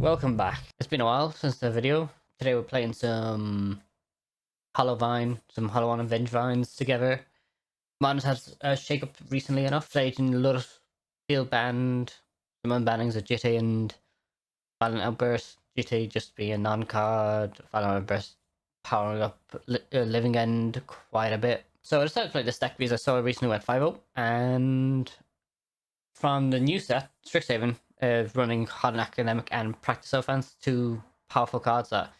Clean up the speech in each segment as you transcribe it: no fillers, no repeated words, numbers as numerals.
welcome back. It's been a while since the video. Today we're playing some Hollowvine, some Hollowvine and Vengevines together. Modern's had a shake-up recently enough. Played in a lot of field banned, some unbannings of GT and Violent Outburst. GT just being a non-card, Violent Outburst powering up Living End quite a bit. So I decided to play this deck because I saw it recently went 5-0, and from the new set, Strixhaven running Hardened Academic and Practice Offense, two powerful cards that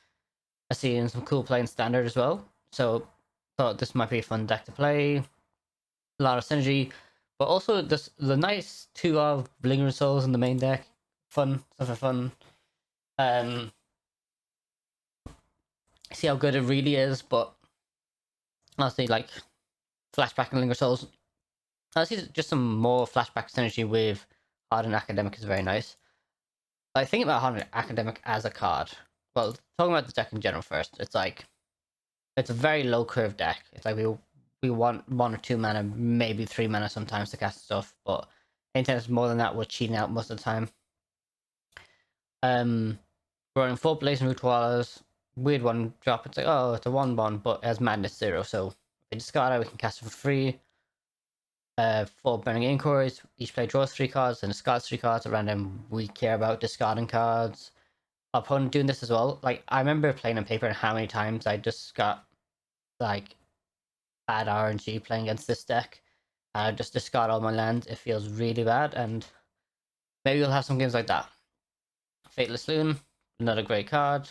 I see in some cool play in Standard as well. So thought this might be a fun deck to play. A lot of synergy, but also this the nice 2 of Lingering Souls in the main deck. Fun, stuff for fun. See how good it really is, but honestly, like Flashback and Lingering Souls. I see just some more flashback synergy with Hardened Academic is very nice. Like, think about Hardened Academic as a card. Well, talking about the deck in general first, it's like it's a very low curve deck. It's like we want 1 or 2 mana, maybe 3 mana sometimes to cast stuff, but anytime it's more than that, we're cheating out most of the time. We're running 4 Blazing Root Wallers, weird 1 drop. It's like, oh, it's a 1/1, but it has Madness 0, so if we discard it, we can cast it for free. 4 Burning Inquiries, each player draws 3 cards and discards 3 cards at random. We care about discarding cards. Our opponent doing this as well. Like, I remember playing on paper and how many times I just got like bad RNG playing against this deck. And I just discard all my lands. It feels really bad, and maybe we'll have some games like that. Fateless Loon, another great card.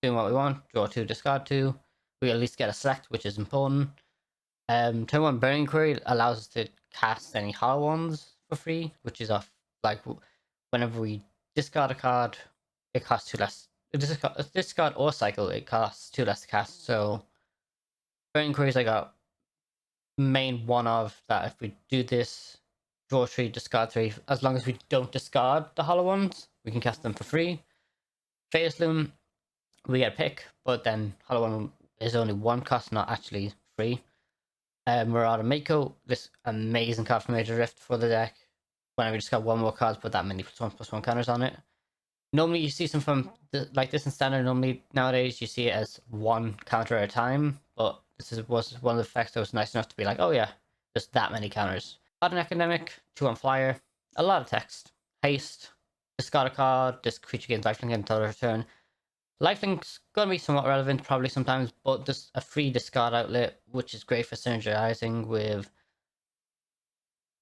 Doing what we want. Draw 2, discard 2. We at least get a select, which is important. Turn 1 Burning Inquiry allows us to cast any hollow ones for free, which is off. Like, whenever we discard a card, it costs 2 less. Discard or cycle, it costs 2 less to cast. So Burning Inquiries, I got main 1 of that. If we do this, draw 3, discard 3. As long as we don't discard the hollow ones, we can cast them for free. Fateless Loom, we get a pick, but then hollow one is only 1 cost, not actually free. Marauder Mako, this amazing card from Major Rift for the deck. Whenever you just got 1 more card, put that many +1/+1 counters on it. Normally you see some from like this in Standard. Normally nowadays you see it as 1 counter at a time, but this was one of the effects that was nice enough to be like, oh yeah, just that many counters. Hardened Academic, 2 on flyer, a lot of text. Haste, discard a card, this creature gains lifelink until return. Lifelink's gonna be somewhat relevant probably sometimes, but just a free discard outlet, which is great for synergizing with.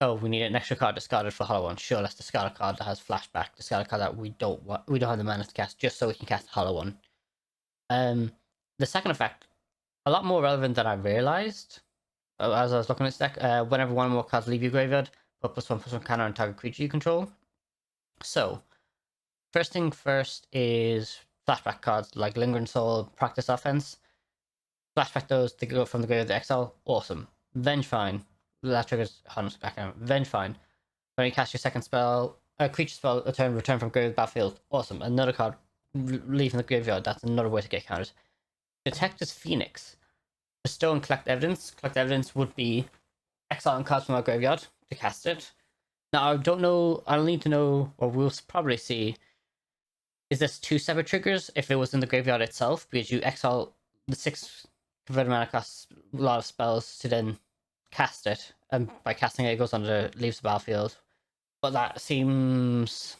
Oh, we need an extra card discarded for Hollow One. Sure, let's discard a card that has flashback. Discard a card that we don't have the mana to cast, just so we can cast Hollow One. The second effect, a lot more relevant than I realized as I was looking at this deck. Whenever 1 more cards leave your graveyard, put +1/+1 counter on target creature you control. So, first thing first is flashback cards like Lingering Soul, Practice Offense. Flashback those to go from the graveyard to exile. Awesome. Vengevine. That triggers Hardened Academic. Vengevine. When you cast your second spell, a creature spell, return from graveyard battlefield. Awesome. Another card leaving the graveyard. That's another way to get counters. Detector's Phoenix. Bestow and collect evidence. Collect evidence would be exiling cards from our graveyard to cast it. Now, I don't know. I'll need to know, or we'll probably see. Is this 2 separate triggers if it was in the graveyard itself? Because you exile the 6 converted mana costs a lot of spells to then cast it, and by casting it, it goes under, leaves the battlefield. But that seems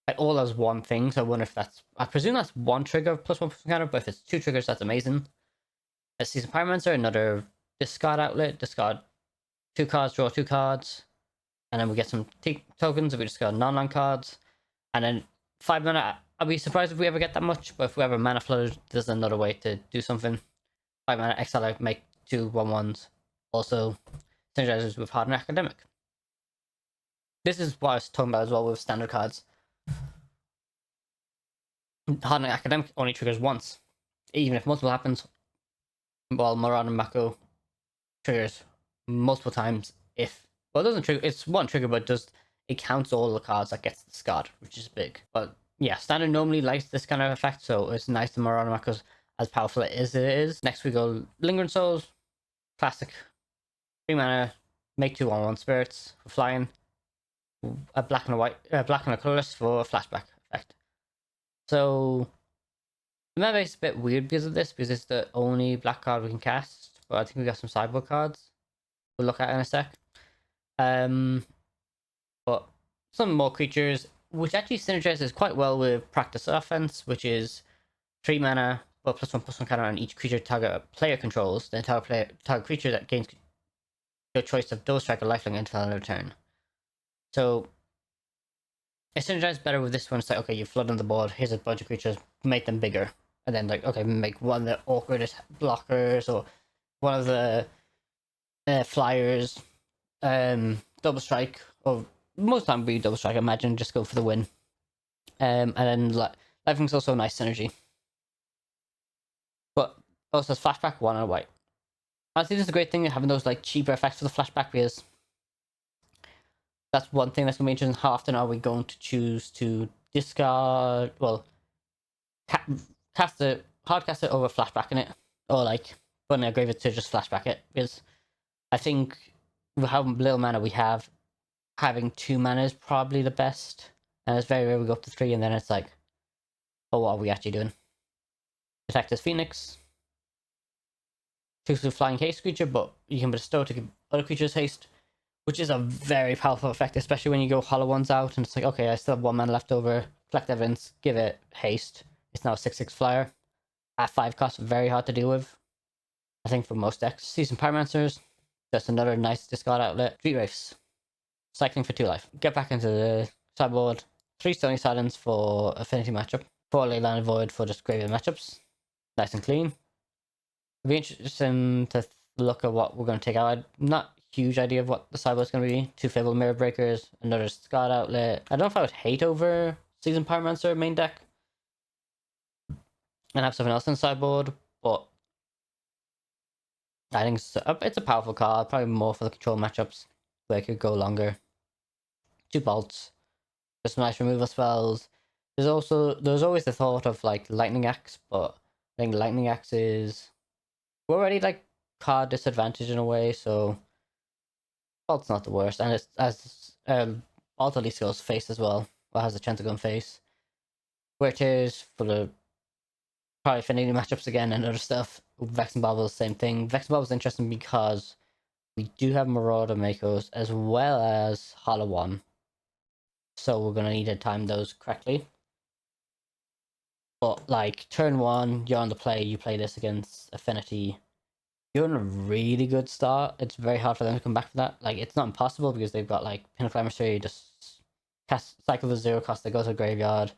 like all as one thing, so I wonder if that's. I presume that's 1 trigger +1/+1 counter, but if it's 2 triggers, that's amazing. A Season Pyromancer, another discard outlet, discard 2 cards, draw 2 cards, and then we get some tokens if we discard non-land cards, and then 5 mana. I'll be surprised if we ever get that much, but if we have a mana flood, there's another way to do something. 5 mana, exile out, make 2 1/1s. Also, synergizes with Hardened Academic. This is what I was talking about as well with standard cards. Hardened Academic only triggers once. Even if multiple happens, while Marauder Mako triggers multiple times if. Well, it doesn't trigger, it's 1 trigger, but it counts all the cards that gets discarded, which is big. But yeah, Standard normally likes this kind of effect, so it's nice to Marauder Mako's as powerful as it is. Next we go Lingering Souls, classic. 3 mana, make 2 1/1 spirits for flying. A black and a white, black and a colorless for a flashback effect. So the meta base is a bit weird because of this, because it's the only black card we can cast. But I think we got some sideboard cards we'll look at in a sec. But some more creatures, which actually synergizes quite well with Practice Offense, which is 3 mana, but +1/+1 counter on each creature target player controls. Then target creature that gains your choice of Dual Strike or Lifelink until another turn. So it synergizes better with this one. It's like, okay, you flood on the board, here's a bunch of creatures, make them bigger. And then, like, okay, make one of the awkwardest blockers, or one of the flyers, double strike, or most time we double strike, I imagine, just go for the win. And then Lifelink's also a nice synergy. But also has flashback 1 and white. I think this is a great thing, having those like cheaper effects for the flashback, because that's one thing that's going to be interesting. How often are we going to choose to discard, well, cast it, hardcast it over flashbacking it, or like putting a graveyard to just flashback it? Because I think with how little mana we have, having 2 mana is probably the best. And it's very rare we go up to 3, and then it's like, oh, what are we actually doing? Protect this Phoenix. 2/2 flying haste creature, but you can bestow to give other creatures haste, which is a very powerful effect, especially when you go hollow ones out and it's like, okay, I still have 1 mana left over, collect evidence, give it haste. It's now a 6/6 flyer. At 5 cost, very hard to deal with, I think, for most decks. Seasoned Pyromancers, just another nice discard outlet. Street Wraiths, cycling for 2 life. Get back into the sideboard. 3 Stony Silence for affinity matchup. 4 Leyline Void for just graveyard matchups. Nice and clean. It'll be interesting to look at what we're going to take out. I'm not huge idea of what the sideboard's going to be. 2 Fabled Mirror Breakers, another Scott outlet. I don't know if I would hate over Seasoned Pyromancer main deck and have something else in the sideboard, but I think it's a powerful card, probably more for the control matchups where it could go longer. 2 Bolts, just nice removal spells. There's always the thought of like Lightning Axe, but I think Lightning Axe is already like card disadvantage in a way, so Bolt's not the worst, and it's as Bolt at least goes face as well, or has a chance of going face. Which is for the probably affinity matchups again and other stuff. Vex and Bauble, same thing. Vex and Bauble is interesting because we do have Marauder Makos as well as Hollow One, so we're gonna need to time those correctly. But like turn 1, you're on the play, you play this against Affinity, you're in a really good start. It's very hard for them to come back from that. Like, it's not impossible because they've got like Pinnacle Emissary, just cast cycle the 0 cost, they go to the graveyard,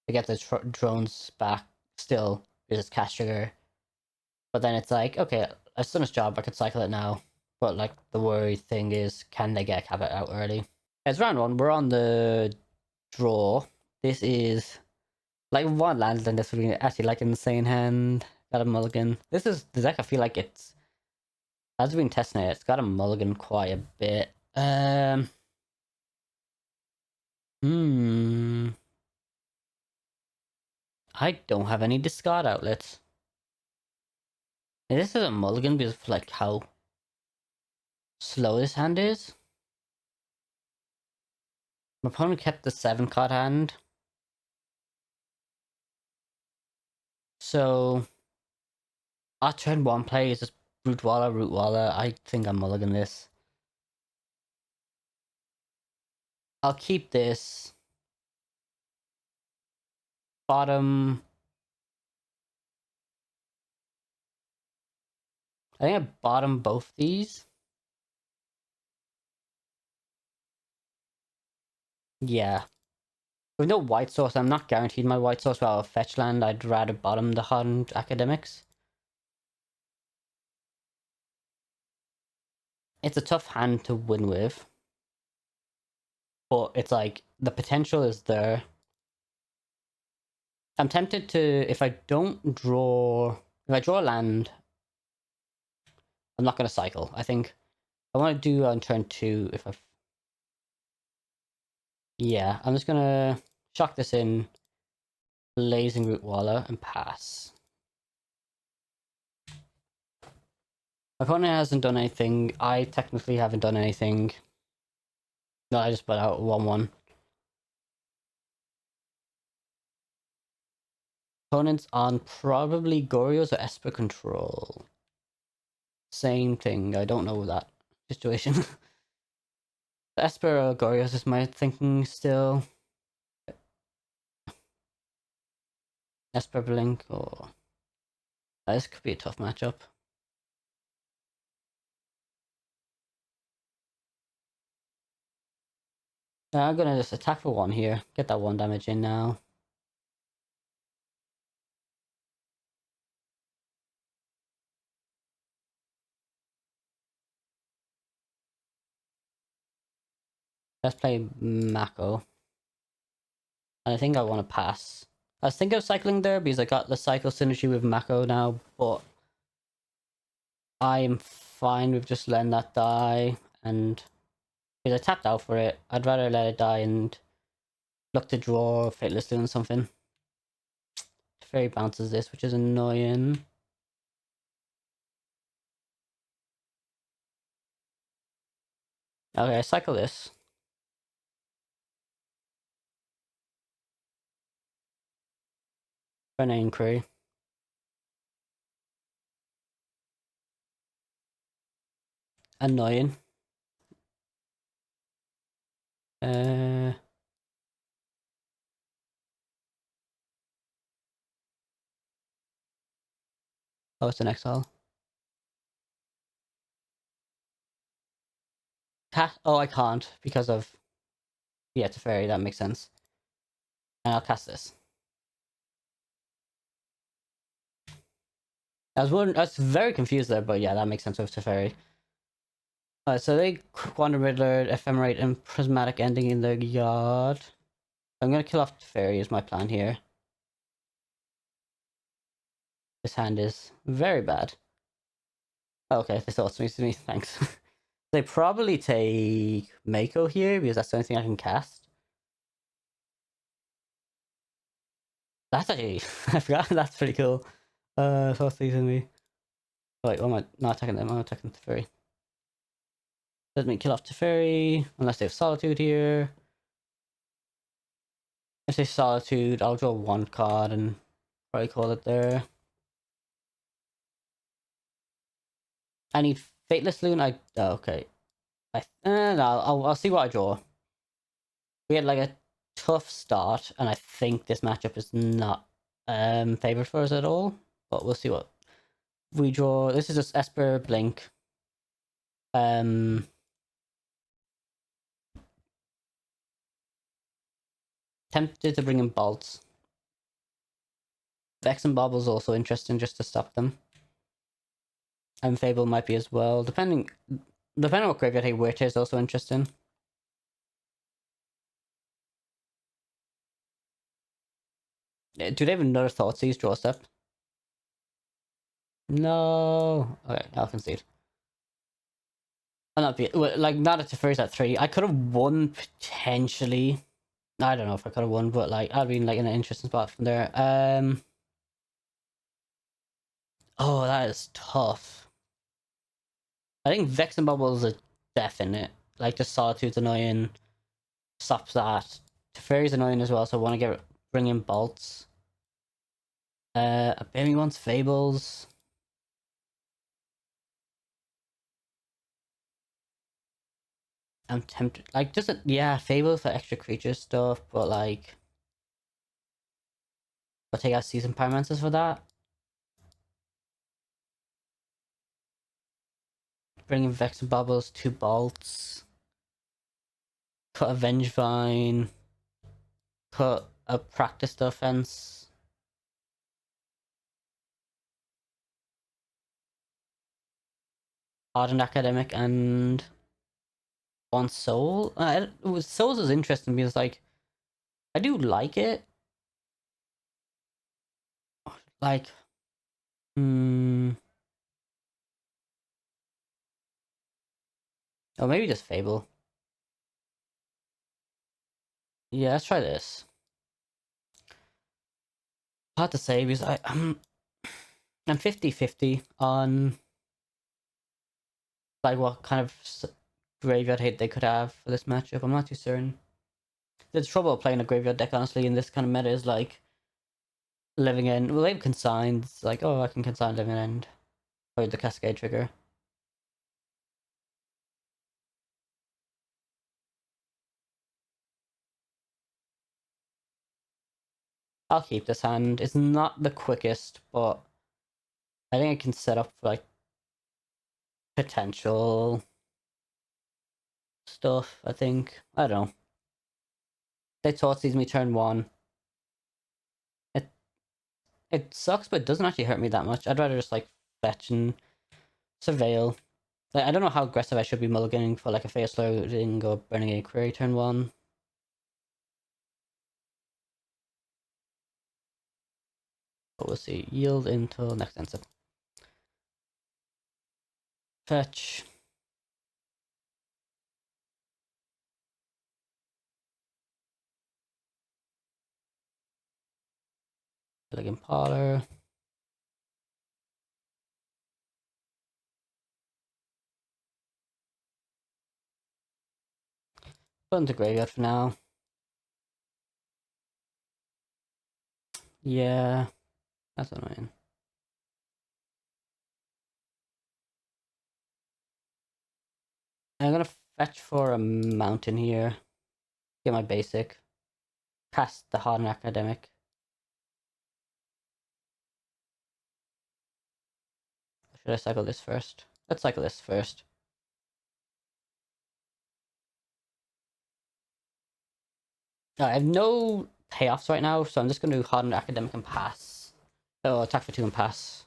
they get the drones back still because it's cast trigger. But then it's like, okay, I've done its job, I could cycle it now. But like the worry thing is, can they get Cabot out early? It's round 1, we're on the draw. This is like 1 land, and this would be actually like an insane hand. Got a mulligan. This is the deck I feel like it's, as we've been testing it, it's got a mulligan quite a bit. I don't have any discard outlets. And this is a mulligan because of like how slow this hand is. My opponent kept the 7 card hand. So our turn 1 play is just Root Waller. I think I'm mulligan this. I'll keep this. Bottom. I think I bottom both these. Yeah. With no white source, I'm not guaranteed my white source will fetch land. I'd rather bottom the Hardened Academics. It's a tough hand to win with. But it's like, the potential is there. I'm tempted to, if I draw a land, I'm not going to cycle. I think I want to do on turn 2 if I... Yeah, I'm just going to shock this in, Blazing Root Waller, and pass. My opponent hasn't done anything. I technically haven't done anything. No, I just put out 1/1. Opponents on probably Goryo's or Esper control. Same thing. I don't know that situation. Esper or Goryo's is my thinking still. Esper Blink or this could be a tough matchup. I'm gonna just attack for one here. Get that one damage in now. Let's play Mako. And I think I want to pass. I was thinking of cycling there because I got the cycle synergy with Mako now, but I'm fine with just letting that die. And because I tapped out for it, I'd rather let it die and look to draw Fateless doing something. Fairy bounces this, which is annoying. Okay, I cycle this. For an inquiry. Annoying. Oh, it's an exile. Oh, I can't because of... Yeah, it's a fairy, that makes sense. And I'll cast this. I was very confused there, but yeah, that makes sense with Teferi. So they Quantum Riddler, Ephemerate, and Prismatic Ending in their yard. I'm gonna kill off Teferi is my plan here. This hand is very bad. Okay, this also means to me, thanks. They probably take Mako here, because that's the only thing I can cast. That's actually... I forgot, that's pretty cool. So what's these in me? Wait, what am I not attacking them? I'm attacking Teferi. Let me kill off Teferi, unless they have Solitude here. If they Solitude, I'll draw one card and probably call it there. I need Fateless Loon. Oh, okay. No, I'll see what I draw. We had like a tough start, and I think this matchup is not favored for us at all. But we'll see what we draw. This is just Esper Blink. Tempted to bring in Bolts. Vex and Bobble's also interesting just to stop them. And Fable might be as well, depending on what graveyard he Witch is also interesting. Do they have another Thoughtseize draw step? No. Okay, I'll concede. I'm not like not at the first at 3. I could have won potentially. I don't know if I could have won, but like I'd been like in an interesting spot from there. Oh, that is tough. I think Vex and Bubble is a definite. Like just Solitude's annoying. Stops that. Teferi's annoying as well, so I want to bring in Bolts. Maybe wants Fables. I'm tempted, like, just yeah, Fables for extra creature stuff, but like, I'll take out Season Pyromancers for that. Bring in Vex and Bubbles, 2 Bolts. Cut a Vengevine. Cut a Practice Defense. Hardened Academic and one Soul. Souls is interesting because like, I do like it. Like, or maybe just Fable. Yeah, let's try this. Hard to say because I'm 50-50 on like what kind of graveyard hit they could have for this matchup. I'm not too certain. There's trouble playing a graveyard deck honestly in this kind of meta is like Living End. Well, they have consigns. Like, oh, I can consign Living End. Or the Cascade trigger. I'll keep this hand. It's not the quickest, but I think I can set up for like potential stuff. I think. I don't know. They sees me turn 1. It sucks, but it doesn't actually hurt me that much. I'd rather just like fetch and surveil. Like, I don't know how aggressive I should be mulliganing for like a face loading or burning a query turn 1. But we'll see. Yield until next answer. Fetch. Elegant Parlor. Put into graveyard for now. Yeah, that's annoying. I'm gonna fetch for a mountain here. Get my basic. Cast the Hardened Academic. Should I cycle this first? Let's cycle this first. I have no payoffs right now, so I'm just gonna do Hardened Academic and pass. Oh, attack for 2 and pass.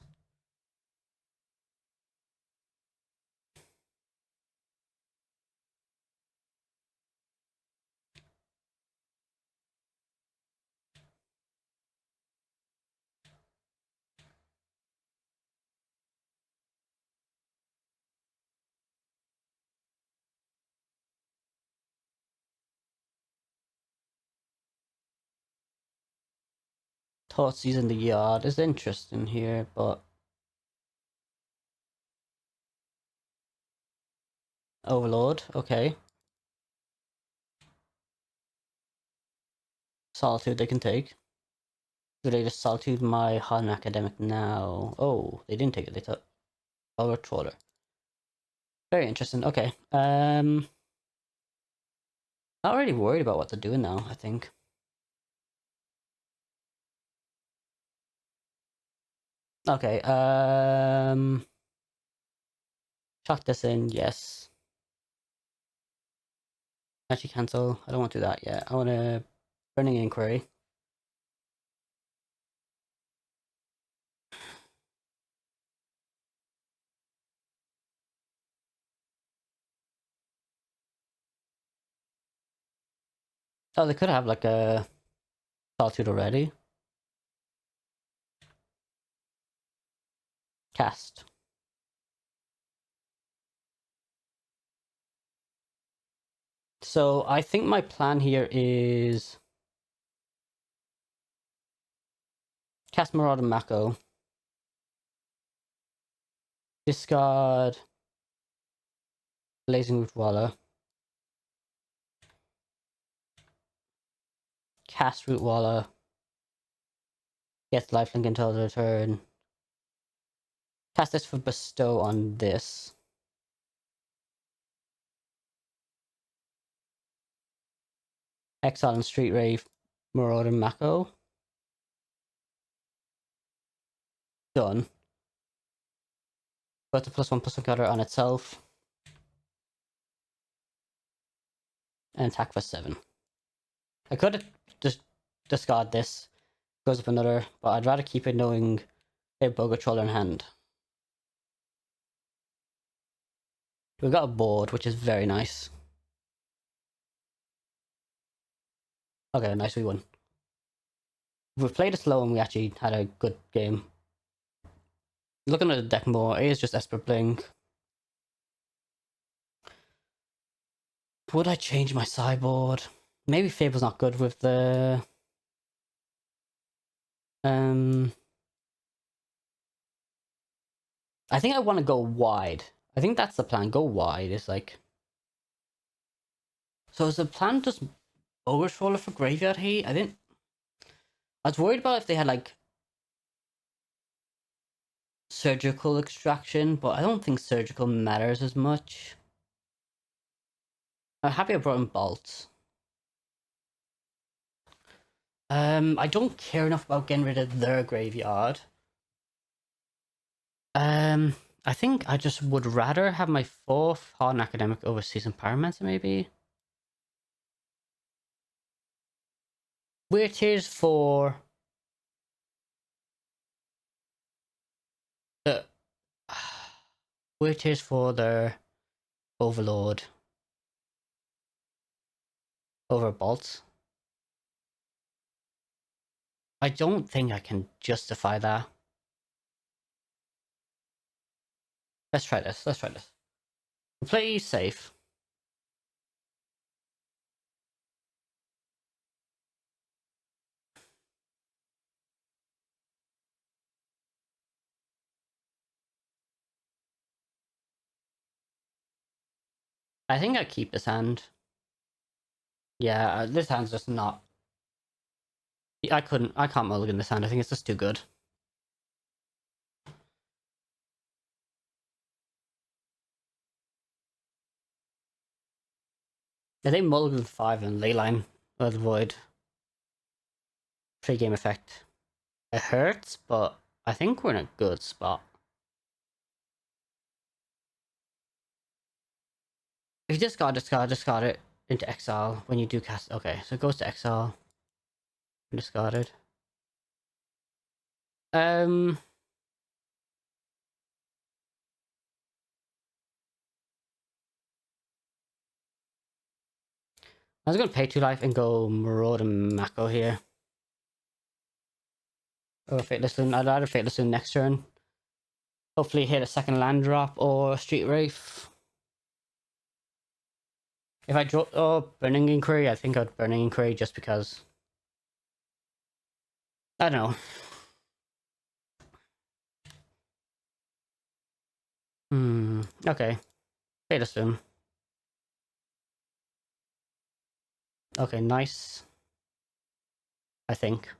Thoughtseize in the yard is interesting here, but Overlord, okay. Solitude they can take. Do they just Solitude my Hardened Academic now? Oh, they didn't take it, they took Overlord Trawler. Very interesting, okay. Not really worried about what they're doing now, I think. Okay, chuck this in, yes. Actually cancel, I don't want to do that yet. I want to Burning Inquiry. Oh, they could have like a Solitude already. Cast. So I think my plan here is cast Marauder Mako. Discard Blazing Root Waller. Cast Root Waller. Get lifelink until the turn. Cast this for Bestow on this. Exile and Street Rave, Marauder Mako. Done. Put the +1/+1 counter on itself. And attack for 7. I could just discard this. Goes up another, but I'd rather keep it knowing a Boga Troller in hand. We've got a board, which is very nice. Okay, nice, we won. We've played it slow and we actually had a good game. Looking at the deck more, it is just Esper Bling. Would I change my sideboard? Maybe Fable's not good with the... I think I want to go wide. I think that's the plan, go wide. It's like... So is the plan just Ogre Troller for Graveyard Hate? I was worried about if they had like surgical extraction, but I don't think surgical matters as much. I'm happy I brought in bolts. I don't care enough about getting rid of their graveyard. I think I just would rather have my 4th Hardened Academic over Seasoned Pyromancer, maybe. Weird Tears for the Weird Tears for their Overlord over bolts. I don't think I can justify that. Let's try this. Let's try this. Play safe. I think I keep this hand. Yeah, this hand's just not. I can't mulligan this hand. I think it's just too good. I think mulligan 5 and Leyline will avoid pre-game effect. It hurts, but I think we're in a good spot. If you discard it into exile when you do cast. Okay, so it goes to exile. Discarded. I was gonna pay 2 life and go Marauder Mako here. Or Fateless Loon. I'd rather Fateless Loon next turn. Hopefully hit a second land drop or Street Wraith. If I draw Burning Inquiry, I think I'd Burning Inquiry just because. I don't know. Okay. Fateless Loon. Okay, nice. I think.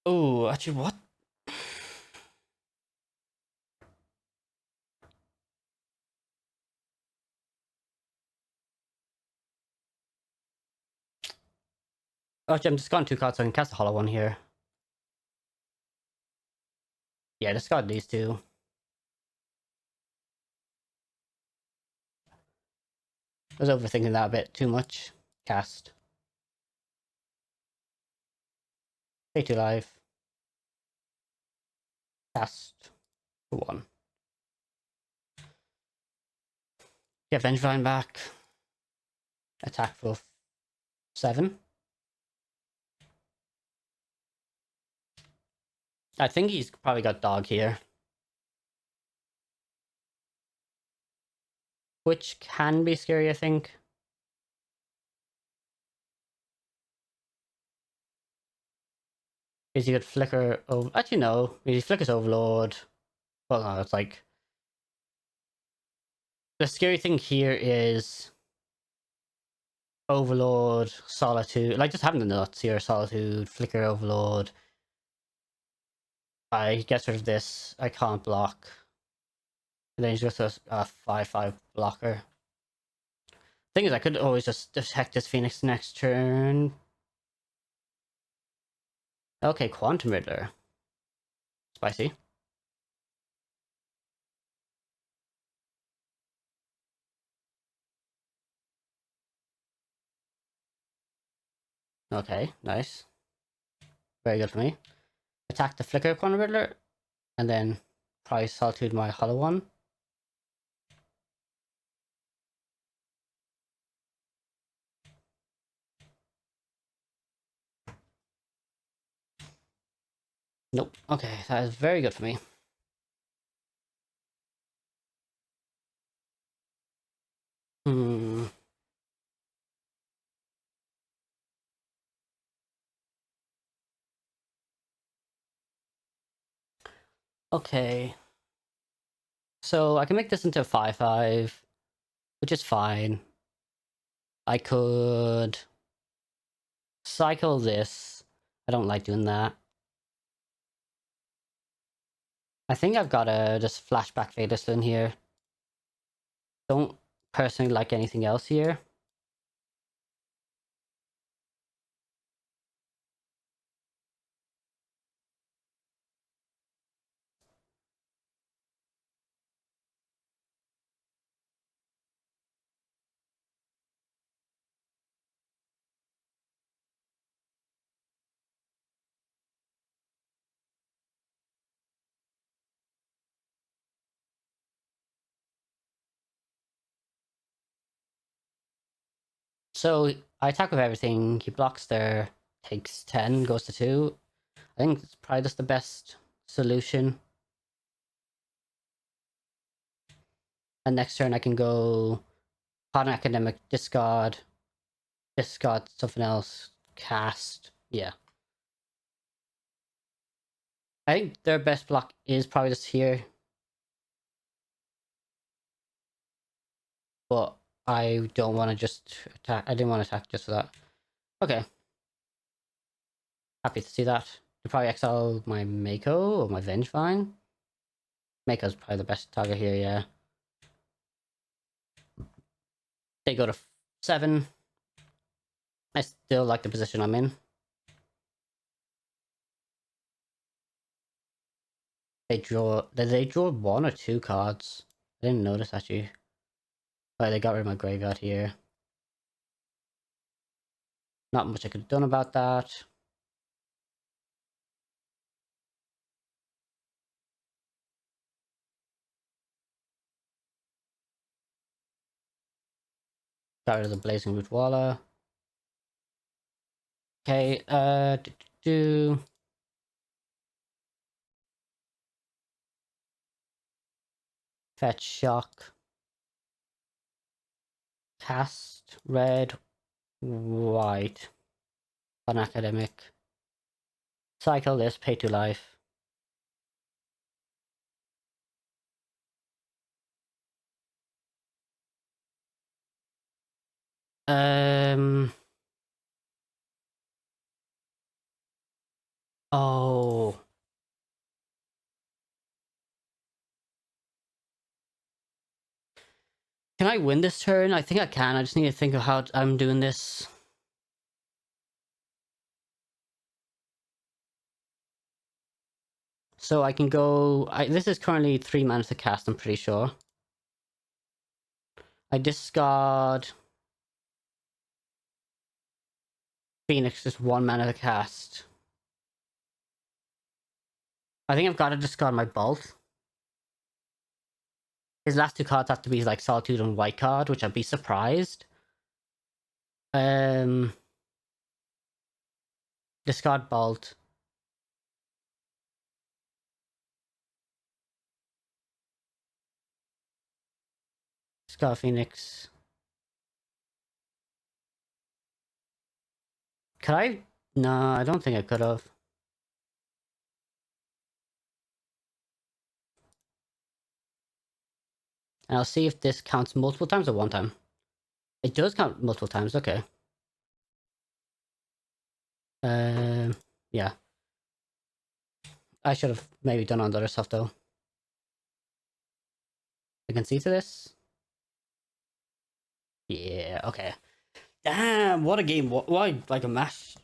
Oh, actually, what? Actually, I'm discarding 2 cards so I can cast a Hollow one here. Yeah, discard these 2. I was overthinking that a bit too much. Cast. Pay 2 life. Cast for 1. Get Vengevine back. Attack for 7. I think he's probably got Dog here. Which can be scary, I think. Is he could Flicker over... Actually, no. He flickers Overlord. Well, no, it's like... The scary thing here is... Overlord, Solitude... Like, just having the nuts here. Solitude, Flicker, Overlord. I get rid of this. I can't block. And then he's just a 5/5 blocker. Thing is, I could always just detect this Phoenix next turn. Okay, Quantum Riddler. Spicy. Okay, nice. Very good for me. Attack the Flicker Quantum Riddler, and then probably Solitude my Hollow one. Nope. Okay, that is very good for me. Okay. So I can make this into a 5/5, which is fine. I could cycle this. I don't like doing that. I think I've got a just flashback Vader in here. Don't personally like anything else here. So I attack with everything. He blocks there, takes 10, goes to 2. I think it's probably just the best solution. And next turn I can go Hot Academic, discard something else, cast. Yeah. I think their best block is probably just here. But I don't want to just attack. I didn't want to attack just for that. Okay. Happy to see that. To probably exile my Mako or my Vengevine. Mako's probably the best target here, yeah. They go to 7. I still like the position I'm in. Did they draw 1 or 2 cards? I didn't notice actually. But they got rid of my graveyard here. Not much I could have done about that. Got rid of the Blazing Root Waller. Okay, fetch shock. Cast red, white. On academic. Cycle this, pay to life. Oh. Can I win this turn? I think I can. I just need to think of how I'm doing this. So I can go... this is currently 3 mana to cast, I'm pretty sure. I discard... Phoenix, just 1 mana to cast. I think I've got to discard my Bolt. His last 2 cards have to be like Solitude and White card, which I'd be surprised. Discard Bolt. Discard Phoenix. Could I? No, I don't think I could have. And I'll see if this counts multiple times or 1 time. It does count multiple times, okay. Yeah. I should have maybe done on the other stuff though. I can see to this. Yeah, okay. Damn, what a game. Why, like a match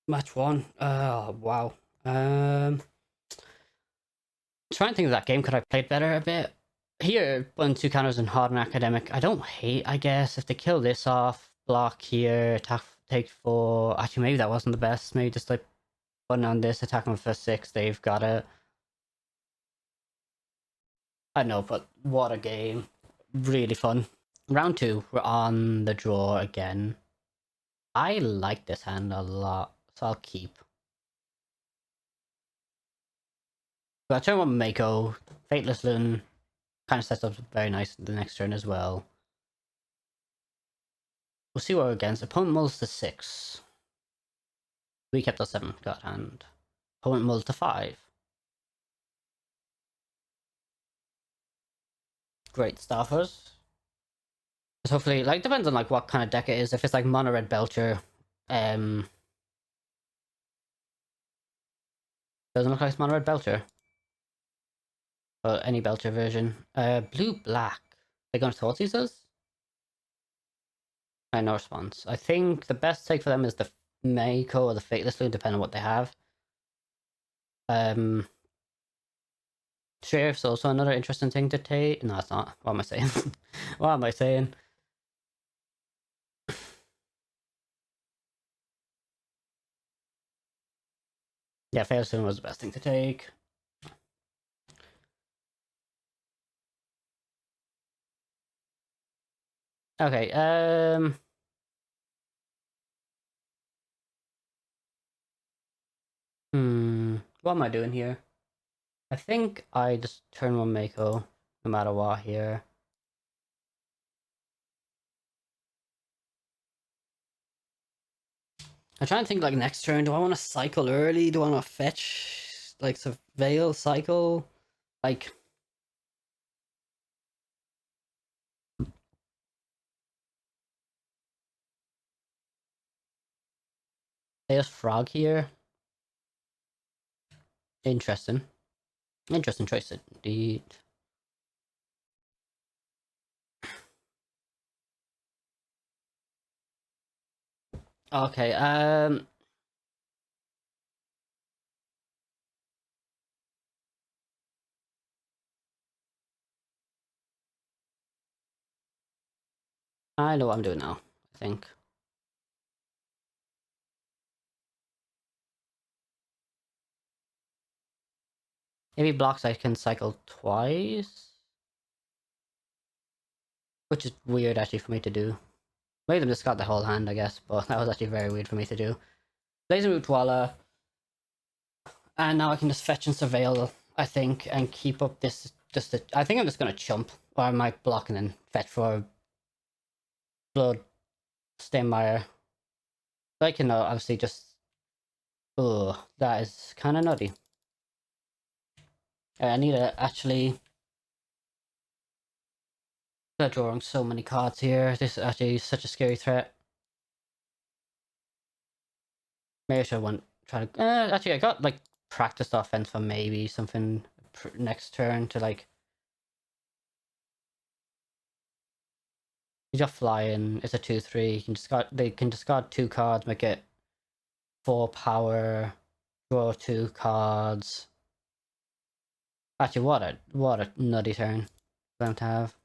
1. Oh, wow. Trying to think of that game, could I played better a bit? Here, putting 2 counters in hard and academic, I don't hate, I guess, if they kill this off, block here, attack, take 4. Actually, maybe that wasn't the best. Maybe just like putting on this, attacking for 6, they've got it. I know, but what a game. Really fun. Round 2, we're on the draw again. I like this hand a lot, so I'll keep. But turn 1 Mako, Fateless Loon, kind of sets up very nice the next turn as well. We'll see what we're against. Opponent mulls to 6. We kept our 7 card hand. Opponent mulls to 5. Great Staffers. Hopefully, like, depends on like what kind of deck it is. If it's like mono red Belcher, doesn't look like it's mono red Belcher. or any Belcher version. Blue black. They're gonna Thoughtseize us? No response. I think the best take for them is the Mako or the Fateless Loon, depending on what they have. Sheriff's also another interesting thing to take. No, it's not. What am I saying? What am I saying? Yeah, Fateless Loon was the best thing to take. Okay, what am I doing here? I think I just turn one Mako, no matter what here. I'm trying to think like next turn, do I want to cycle early? Do I want to fetch, like, Surveil, cycle? Like, there's Frog here. Interesting. Interesting choice indeed. Okay, I know what I'm doing now, I think. If he blocks, I can cycle twice. Which is weird, actually, for me to do. Made them discard the whole hand, I guess, but that was actually very weird for me to do. Blazing Root Dweller. And now I can just fetch and surveil, I think, and keep up this... I think I'm just going to chump. Or I might block and then fetch for Blood Stainmire. I can obviously just... Oh, that is kind of nutty. I need to actually... I'm drawing so many cards here. This is actually such a scary threat. Maybe I should want try to... actually, I got, like, practiced offense for maybe something next turn to, like... You got flying, it's a 2-3. You can discard, they can discard 2 cards, make it 4 power, draw 2 cards. Actually, what a nutty turn for them to have.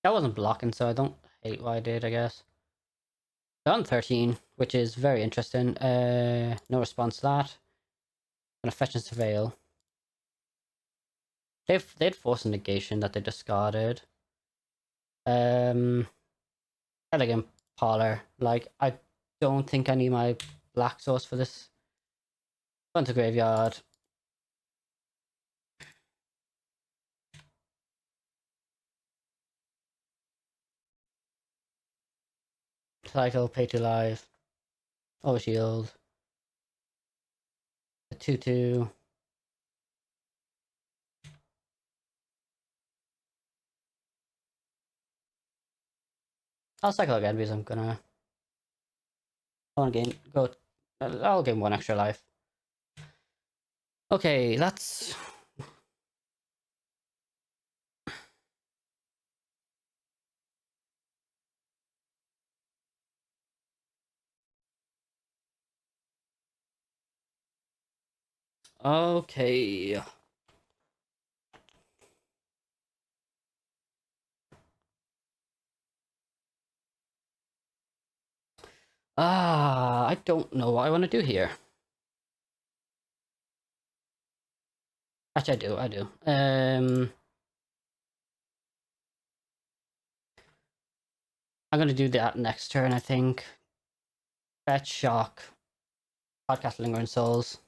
That wasn't blocking, so I don't hate what I did, I guess. They're on 13, which is very interesting. No response to that. Gonna fetch and surveil. They'd force a negation that they discarded. Elegant Parlor. Like, I don't think I need my black source for this. Going to graveyard. Cycle, pay to live. Overshield. A 2-2. I'll cycle again because I'm gonna... I wanna I'll gain 1 extra life. Okay, let's... Okay. I don't know what I want to do here. Actually, I do. I'm gonna do that next turn, I think. Fetch, shock. Podcast Lingering Souls.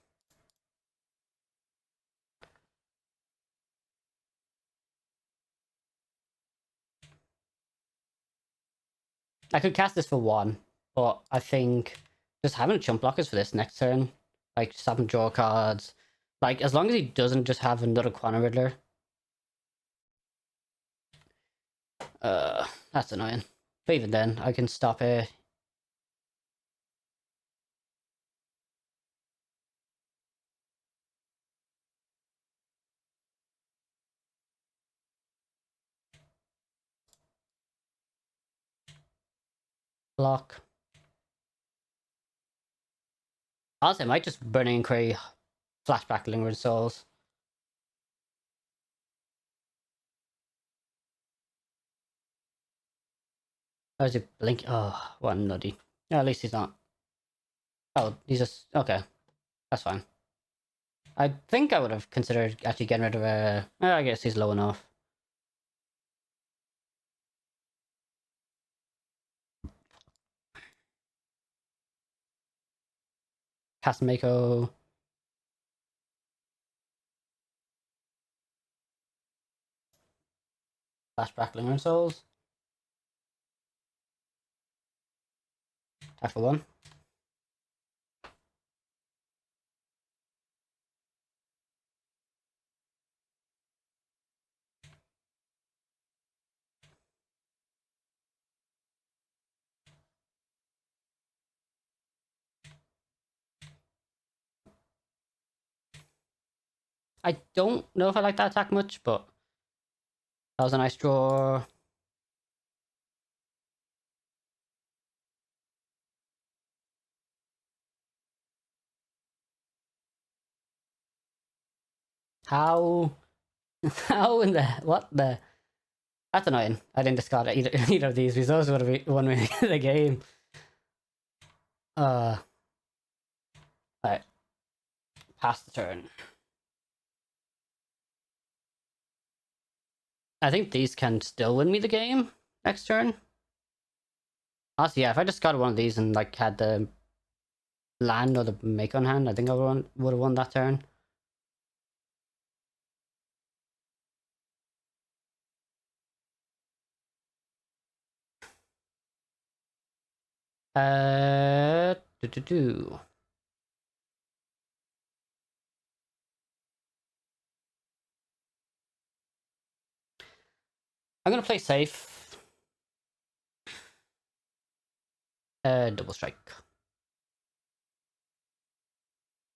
I could cast this for 1, but I think just having chump blockers for this next turn, like just having draw cards, like as long as he doesn't just have another Quantum Riddler. That's annoying. But even then, I can stop here. Block. Honestly, I might just Burning Inquiry, Flashback, Lingering Souls. Oh, is it Blink? Oh, what a nutty. Yeah, at least he's not. Oh, he's just... Okay. That's fine. I think I would have considered actually getting rid of a... I guess he's low enough. Casamako. Flashback, Lingering Souls. Attack for 1. I don't know if I like that attack much, but that was a nice draw. How? How in the... What the... That's annoying. I didn't discard either of these because those would have won me the game. Alright. Pass the turn. I think these can still win me the game next turn. Honestly, yeah, if I just got one of these and like had the land or the make on hand, I think I would have won that turn. Do do do. I'm gonna play safe. Double strike.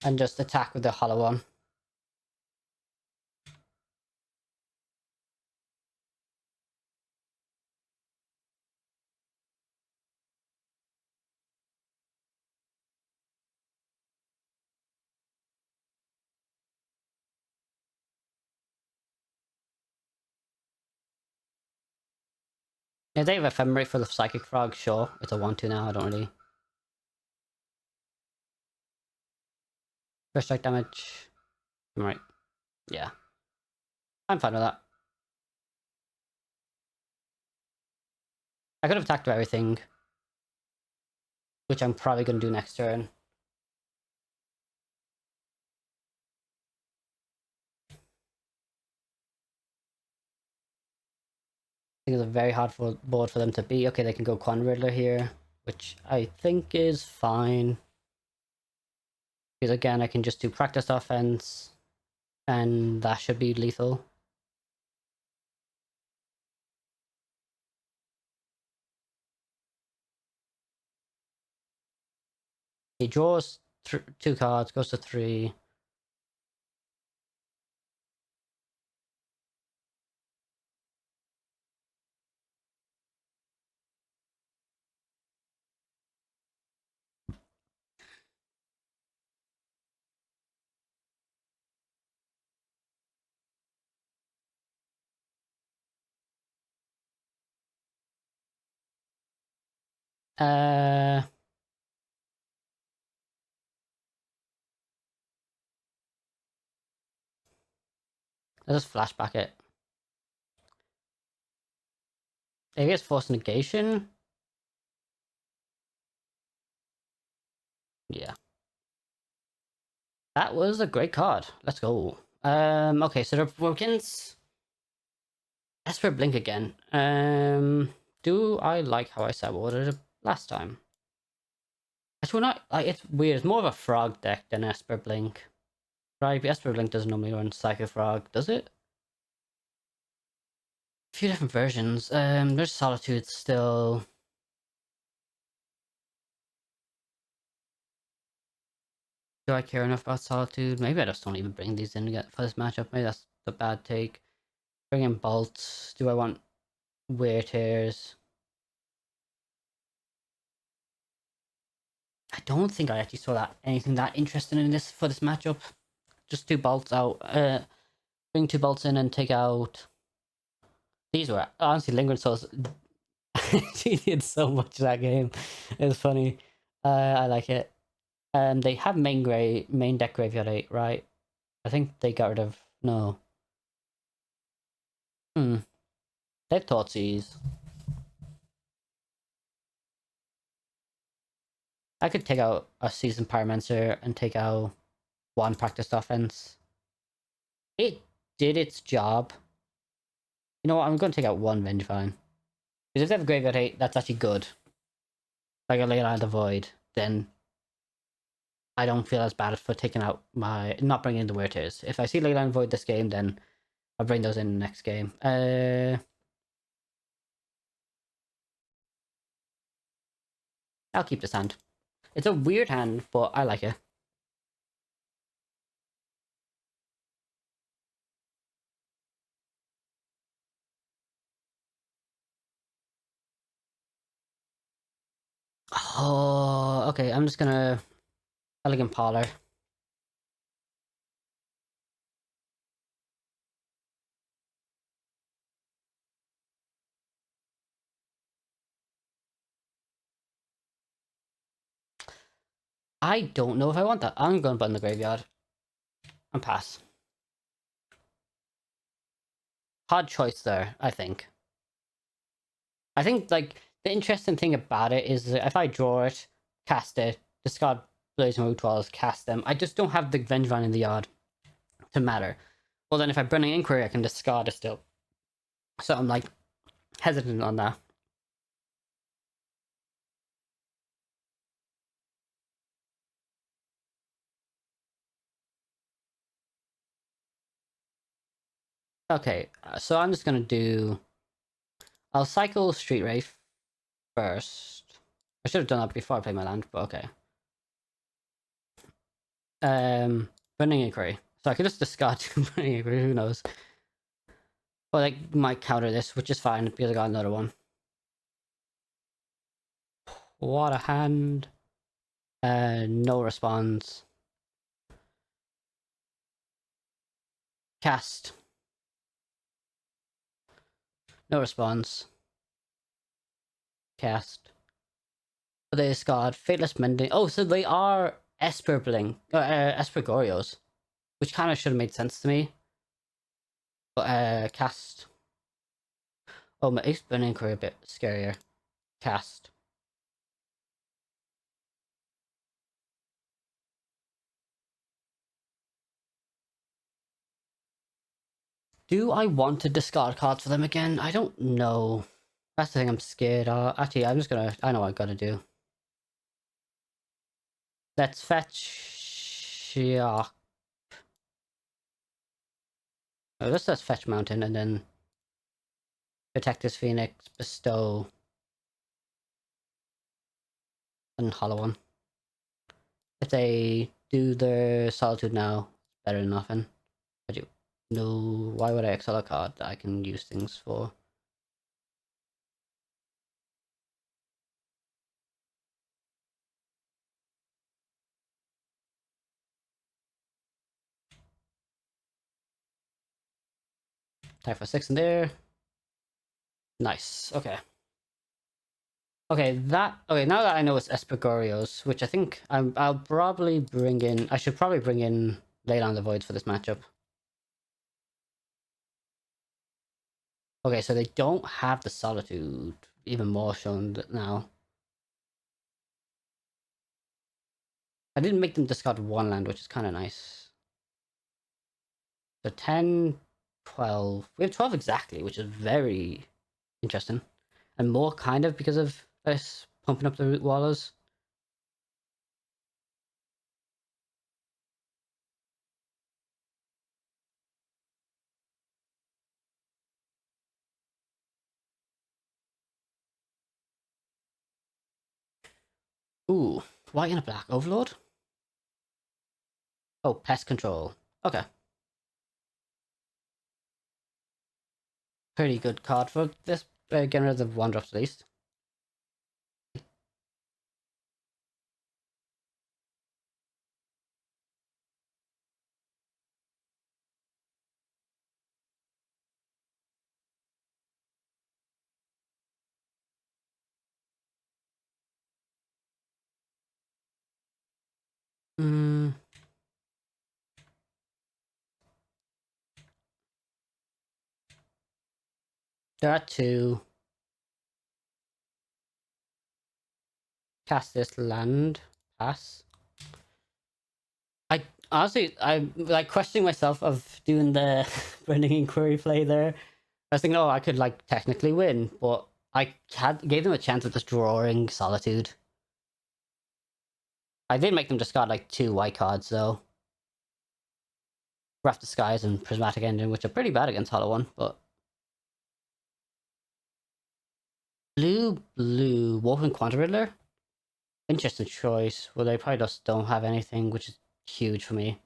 And just attack with the hollow one. If they have Ephemerate for the Psychic Frog, sure. It's a 1-2 now, I don't really... First strike damage. Right. Yeah. I'm fine with that. I could have attacked with everything. Which I'm probably going to do next turn. I think it's a very hard board for them to beat. Okay, they can go Quan Riddler here, which I think is fine. Because again, I can just do practice offense, and that should be lethal. He draws 2 cards, goes to 3. Uh, I'll just flashback it. I guess Force Negation. Yeah. That was a great card. Let's go. Okay, so the Broken's Esper Blink again. Do I like how I saboted it last time? Actually, not like it's weird. It's more of a frog deck than Esper Blink. Right, Esper Blink doesn't normally run Psycho Frog, does it? few different versions. There's Solitude still. Do I care enough about Solitude? Maybe I just don't even bring these in for this matchup. Maybe that's the bad take. Bring in Bolts. Do I want Weird Tears? I don't think I actually saw anything that interesting in this for this matchup. Just 2 bolts out. Bring 2 bolts in and take out. These were honestly Lingering Souls. She did so much that game. It was funny. I like it. They have main deck graveyard 8, right? I think they got rid of no. They have Thoughtseize. I could take out a Seasoned Pyromancer and take out 1 Practiced Offense. It did its job. You know what? I'm going to take out 1 Vengevine. Because if they have a Graveyard 8, that's actually good. Like a Leyline of the Void, then I don't feel as bad for taking out not bringing in the Weird Tears. If I see Leyline of the Void this game, then I'll bring those in the next game. I'll keep this hand. It's a weird hand, but I like it. Oh, okay. I'm just gonna Elegant Parlor. I don't know if I want that. I'm going to put in the graveyard and pass. Hard choice there, I think. I think like the interesting thing about it is that if I draw it, cast it, discard Blazing Root Walls, cast them. I just don't have the Vengevine in the yard to matter. Well, then if I Burning Inquiry, I can discard it still. So I'm like hesitant on that. Okay, so I'm just gonna do. I'll cycle Street Wraith first. I should have done that before I played my land, but okay. Burning Inquiry. So I could just discard Burning Inquiry, who knows. Or they might counter this, which is fine because I got another one. What a hand. No response. Cast. No response. Cast. But they discard Fateless Mending. Oh, so they are Esper Esper Goryos, which kind of should have made sense to me. But cast. Oh, my Ace Burning Inquiry a bit scarier. Cast. Do I want to discard cards for them again? I don't know. That's the thing I'm scared of. Actually, I'm just gonna. I know what I gotta do. Let's fetch. Yeah. Oh, let's fetch Mountain and then Protect this Phoenix, Bestow, and Hollow one. If they do their Solitude now, it's better than nothing. I do. No, why would I exile a card that I can use things for? Type for 6 in there. Nice. Okay. Okay, now that I know it's Esper Goryos, which I think I'll probably bring in. I should probably bring in Leyline of the Voids for this matchup. Okay, so they don't have the Solitude, even more shown now. I didn't make them discard 1 land, which is kind of nice. So 10, 12. We have 12 exactly, which is very interesting. And more kind of because of us pumping up the Root Wallers. Ooh, white and a black overlord? Oh, pest control. Okay. Pretty good card for this. Getting rid of 1-drops at least. Hmm. There are two. Cast this land. Pass. I honestly, I'm like questioning myself of doing the Burning Inquiry play there. I was thinking, oh, I could like technically win, but I gave them a chance of just drawing Solitude. I did make them discard like 2 white cards though. Wrath Disguise and Prismatic Engine, which are pretty bad against Hollow One, but blue, Wolf and Quantum Riddler? Interesting choice. Well, they probably just don't have anything, which is huge for me.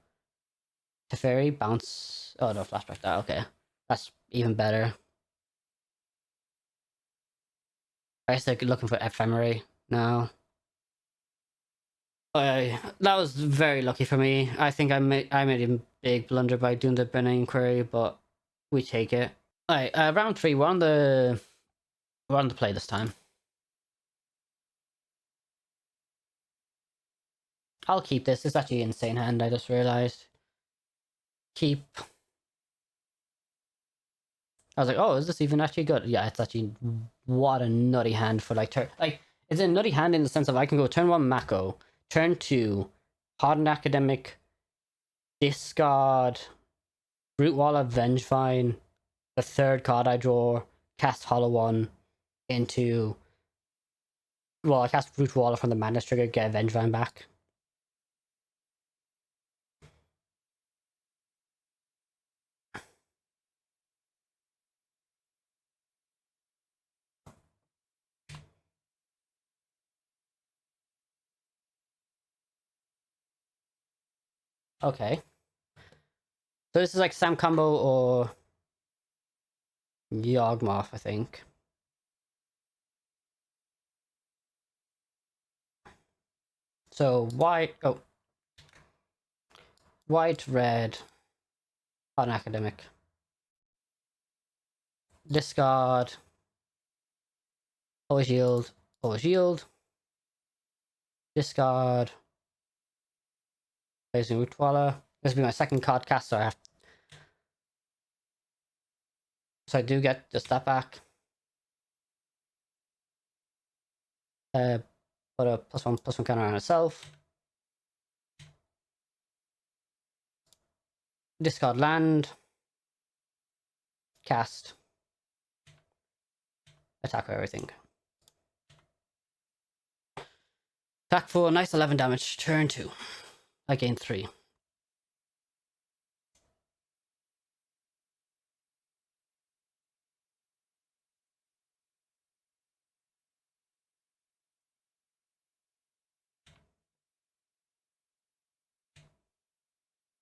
Teferi, bounce. Oh no, flashback that. Okay, that's even better. I guess they're looking for Ephemery now. That was very lucky for me. I think I made a big blunder by doing the Burning Inquiry, but we take it. Alright, round 3. We're on the play this time. I'll keep this. It's actually an insane hand. I just realized. Keep. I was like, oh, is this even actually good? Yeah, it's actually what a nutty hand for like turn. Like it's a nutty hand in the sense of I can go turn 1 Mako, turn 2, Hardened Academic, discard, Root Wall Vengevine, the 3rd card I draw, cast Hollow One into. Well, I cast Root Waller from the Madness trigger, get Vengevine back. Okay. So this is like Sam Combo or Yawgmoth, I think. So white, white, red, on academic. Discard, always yield. Discard, Blazing Root Dweller. This will be my 2nd card cast, so I do get just that back. Put a +1/+1 counter on itself. Discard land. Cast. Attack for everything. Attack for a nice 11 damage. Turn 2. I gain 3.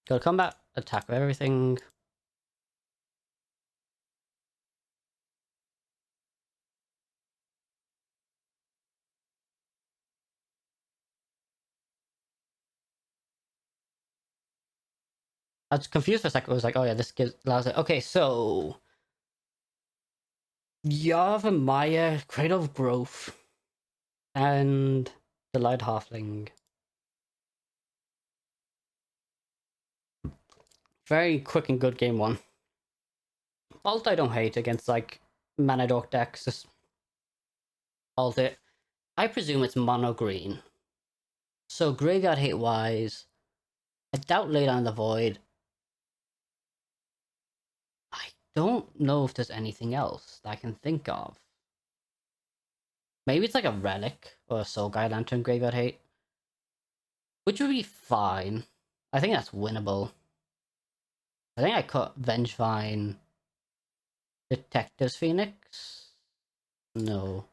Go to combat. Attack for everything. I was confused for a second. I was like, oh yeah, this allows it. Okay, so Yavimaya, Cradle of Growth, and the Light Halfling. Very quick and good game 1. Alt I don't hate against like Mana Dork decks. Just alt it. I presume it's mono green. So graveyard hit wise, I doubt Lay Down the Void. I don't know if there's anything else that I can think of. Maybe it's like a Relic or a Soul Guide Lantern graveyard hate, which would be fine. I think that's winnable. I think I cut Vengevine, Detective's Phoenix. No.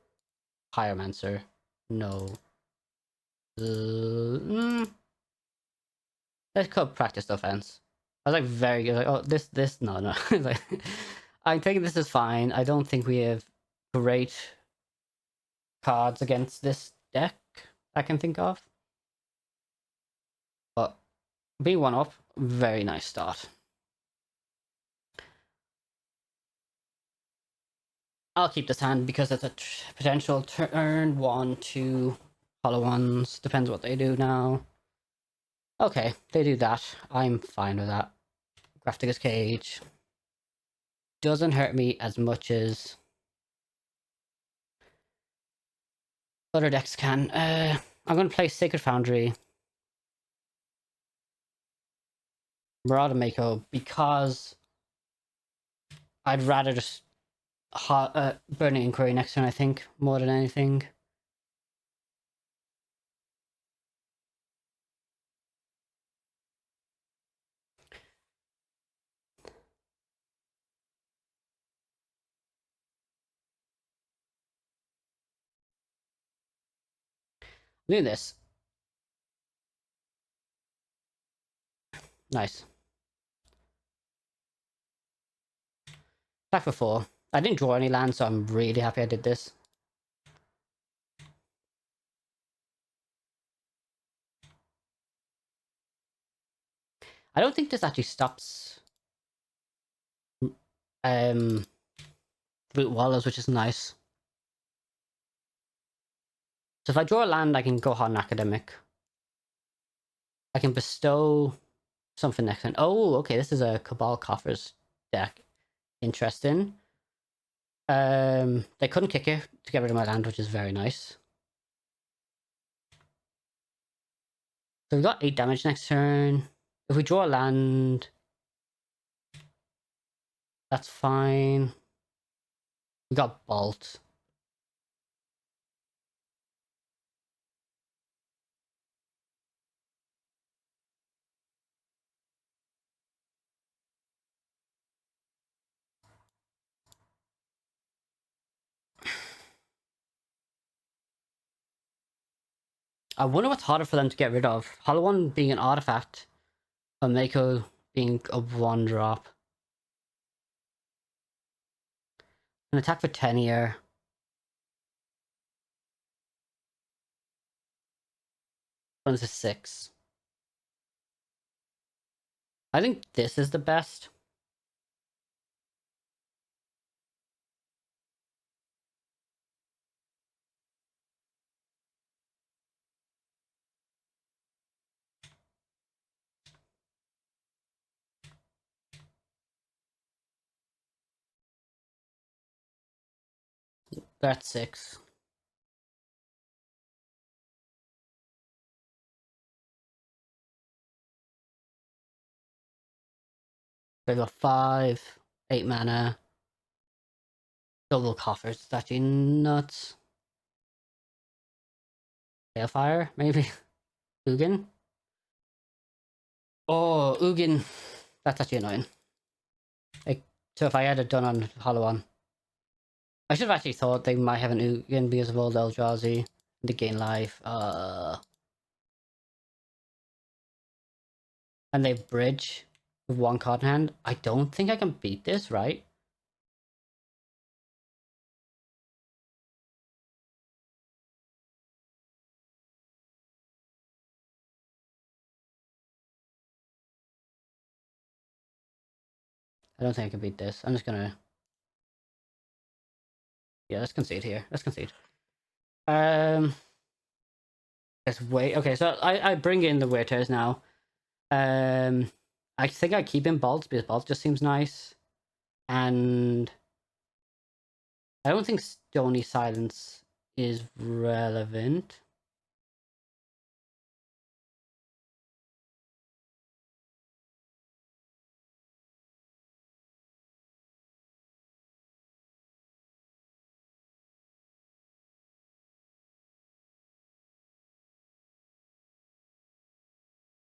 Pyromancer. No. Let's go practice defense. I was like very good. Like, oh, this, no, no. Like, I think this is fine. I don't think we have great cards against this deck I can think of. But being one up, very nice start. I'll keep this hand because it's a potential turn 1, 2 hollow ones. Depends what they do now. Okay, they do that. I'm fine with that. Grafticus Cage doesn't hurt me as much as other decks can. I'm going to play Sacred Foundry, Marauder Mako, because I'd rather just Burning Inquiry next turn, I think, more than anything. Do this. Nice. Back for 4. I didn't draw any lands, so I'm really happy I did this. I don't think this actually stops Root Wallers, which is nice. So if I draw a land, I can go hard on Academic. I can bestow something next turn. Oh, okay, this is a Cabal Coffers deck. Interesting. They couldn't kick it to get rid of my land, which is very nice. So we got 8 damage next turn. If we draw a land, that's fine. We got Bolt. I wonder what's harder for them to get rid of. Hollowvine being an artifact, or Mako being a 1-drop. An attack for 10 here. Runs a 6. I think this is the best. That's 6. They got 5, 8 mana. Double coffers. It's actually nuts. Balefire, maybe? Ugin? Oh, Ugin. That's actually annoying. Like, so if I had it done on Hollowvine, I should have actually thought they might have an Ugin because of old Eldrazi to gain life. And they bridge with 1 card in hand. I don't think I can beat this, right? I don't think I can beat this. I'm just gonna... Yeah, let's concede here. Let's concede. Let's wait. Okay, so I bring in the weird tears now. I think I keep in Bolt because Bolt just seems nice. And I don't think Stony Silence is relevant.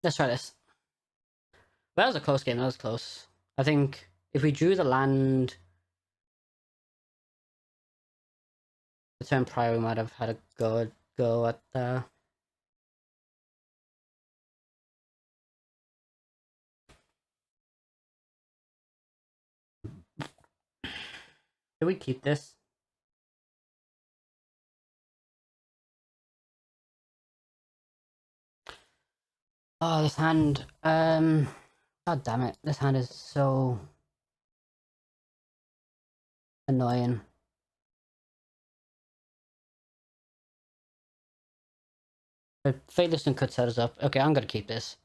Let's try this. That was a close game. That was close. I think if we drew the land the turn prior, we might have had a good go at Do we keep this? Oh, this hand. God damn it! This hand is so annoying. But Fatelesston could set us up. Okay, I'm gonna keep this.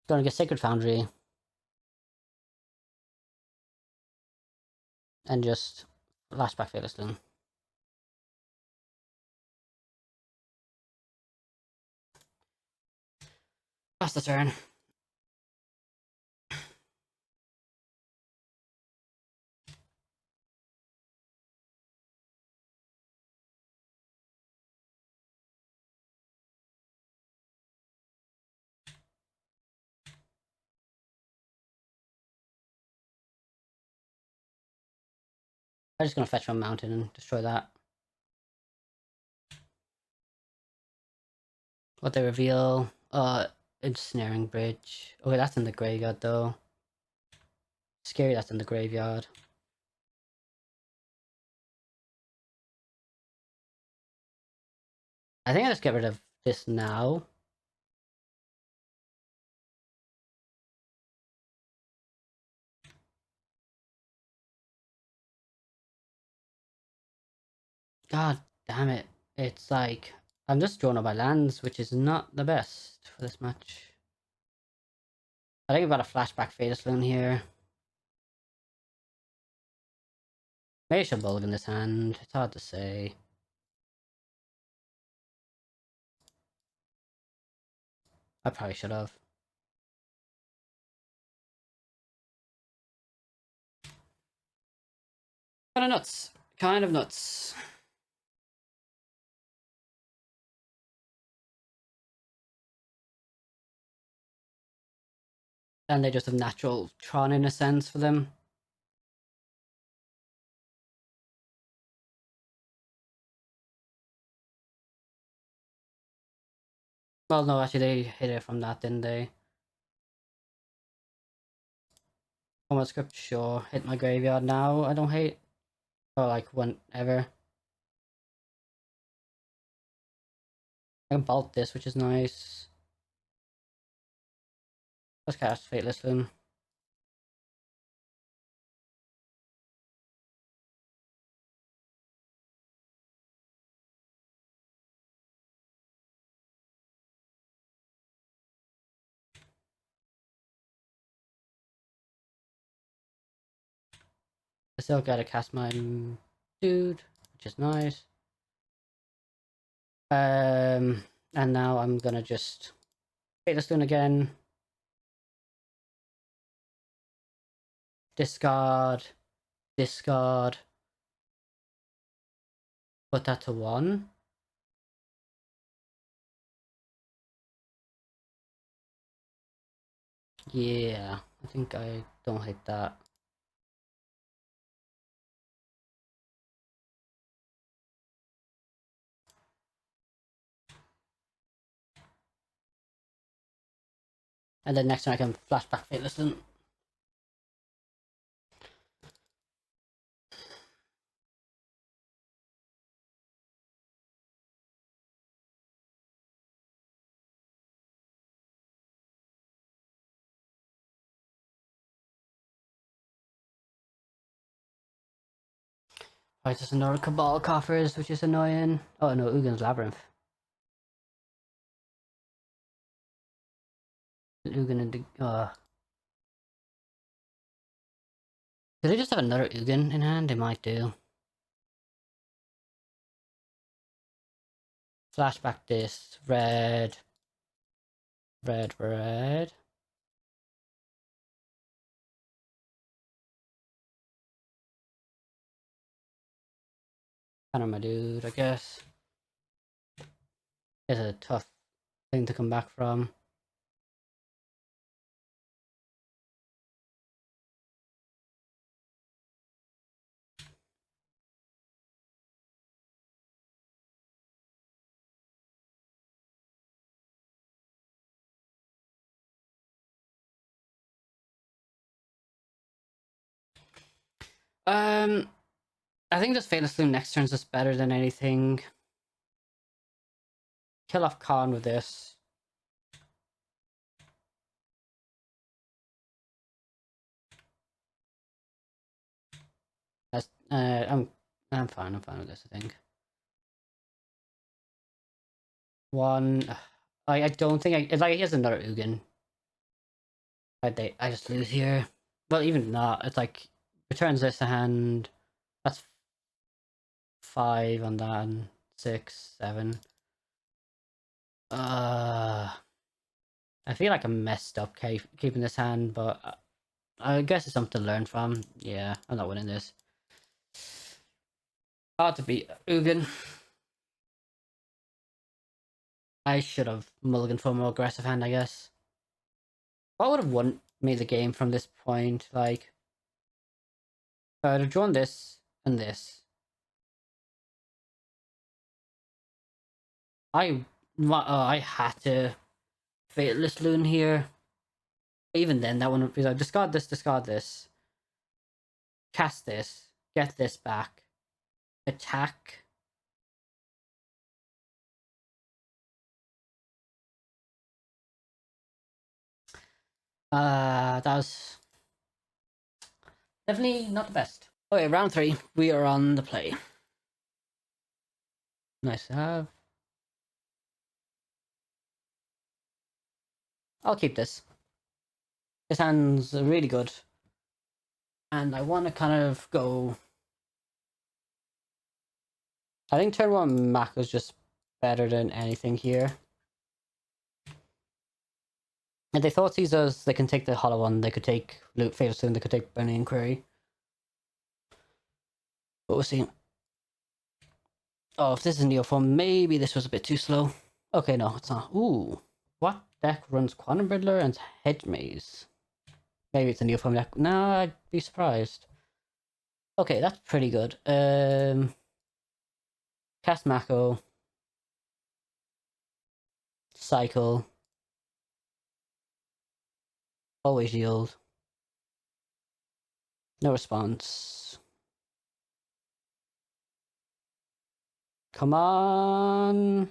Gonna get Sacred Foundry. And just flashback Fatelesston. Pass the turn. I'm just gonna fetch my mountain and destroy that. What they reveal? Ensnaring Bridge. Okay, that's in the graveyard though. Scary that's in the graveyard. I think I just get rid of this now. God damn it. It's like, I'm just drawing up my lands, which is not the best for this match. I think I've got a flashback Fatelesston here. Maybe I should mulligan this hand. It's hard to say. I probably should have. Kind of nuts. Kind of nuts. And they just have natural Tron in a sense for them. Well, no, actually they hit it from that, didn't they? Common script, sure. Hit my graveyard now. I don't hate. Or like whenever. I can bolt this, which is nice. Let's cast Fatelesston. I still gotta cast my dude, which is nice. And now I'm gonna just Fatelesston again. Discard. Discard. Put that to 1. Yeah, I think I don't hate that. And then next time I can flashback Fatelesston. Right, there's another Cabal Coffers, which is annoying. Oh no, Ugin's Labyrinth. Ugin and the do they just have another Ugin in hand? They might do. Flashback this. Red. Red, red. Kind of my dude, I guess. It's a tough thing to come back from. I think just Fatal Loon next turn is just better than anything. Kill off Khan with this. That's I'm fine. I'm fine with this. I think. One. I don't think I. It's like he has another Ugin. I just lose here. Well, even not. It's like returns this to hand. That's 5 on that. And 6, 7. I feel like I'm messed up keeping this hand, but I guess it's something to learn from. Yeah, I'm not winning this. Hard to beat Ugin. I should have mulliganed for a more aggressive hand, I guess. What would have won me the game from this point? Like, I'd have drawn this and this. I had to Fatalist Loon here. Even then, that wouldn't be like discard this, cast this, get this back, attack. That was definitely not the best. Okay, round 3. We are on the play. Nice to have. I'll keep this. This hand's really good. And I want to kind of go... I think turn 1 Mac is just better than anything here. And they thought Caesars, they can take the Hollow one, they could take Loot Fatal Soon, they could take Burning Inquiry. But we'll see. Oh, if this is Neoform, maybe this was a bit too slow. Okay, no, it's not. Ooh. What deck runs Quantum Riddler and Hedge Maze? Maybe it's a Neoform deck. No, I'd be surprised. Okay, that's pretty good. Cast Mako. Cycle. Always yield. No response. Come on.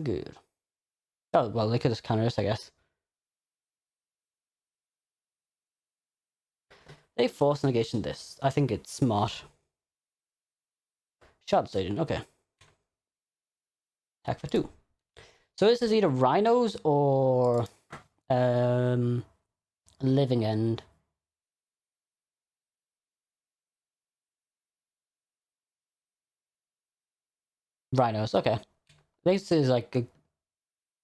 Good. Oh, well, they could just counter this, I guess. They force negation this. I think it's smart. Shard Station, okay. Attack for 2. So this is either Rhinos or Living End. Rhinos, okay. This is like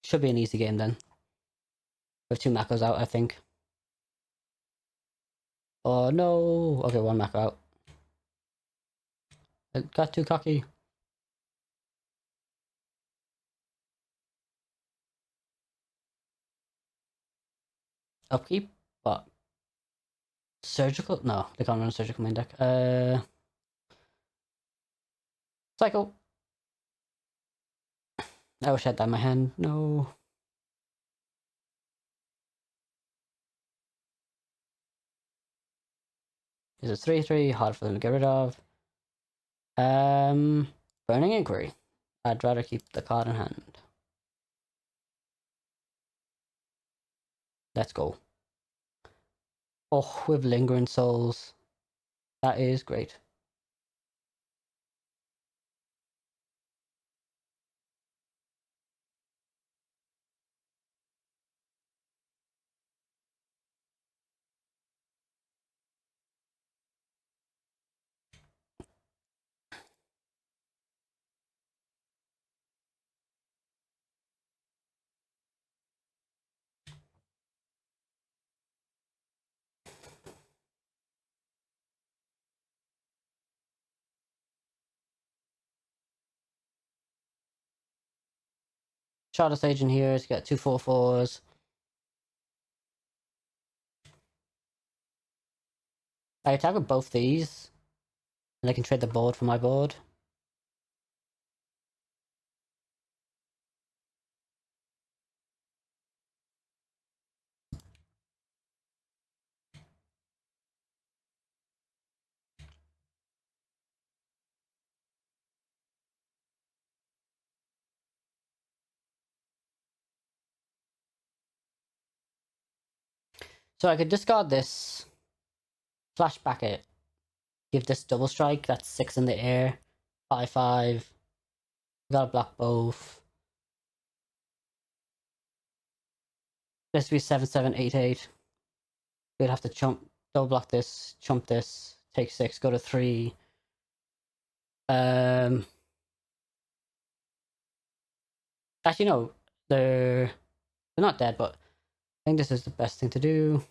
should be an easy game then. With 2 Makos out, I think. Oh no! Okay, 1 Mako out. It got too cocky. Upkeep, but surgical? No, they can't run a surgical main deck. Cycle. I wish I had that in my hand. No. Is it 3/3? Hard for them to get rid of. Burning Inquiry. I'd rather keep the card in hand. Let's go. Oh, with Lingering Souls. That is great. Shadow Sage in here to get 2 4/4s. I attack with both these, and I can trade the board for my board. So I could discard this, flashback it, give this double strike, that's 6 in the air, 5/5. Gotta block both. This would be 7/7/8/8. We'd have to double block this, chump this, take 6, go to 3. Actually, no, they're not dead, but I think this is the best thing to do.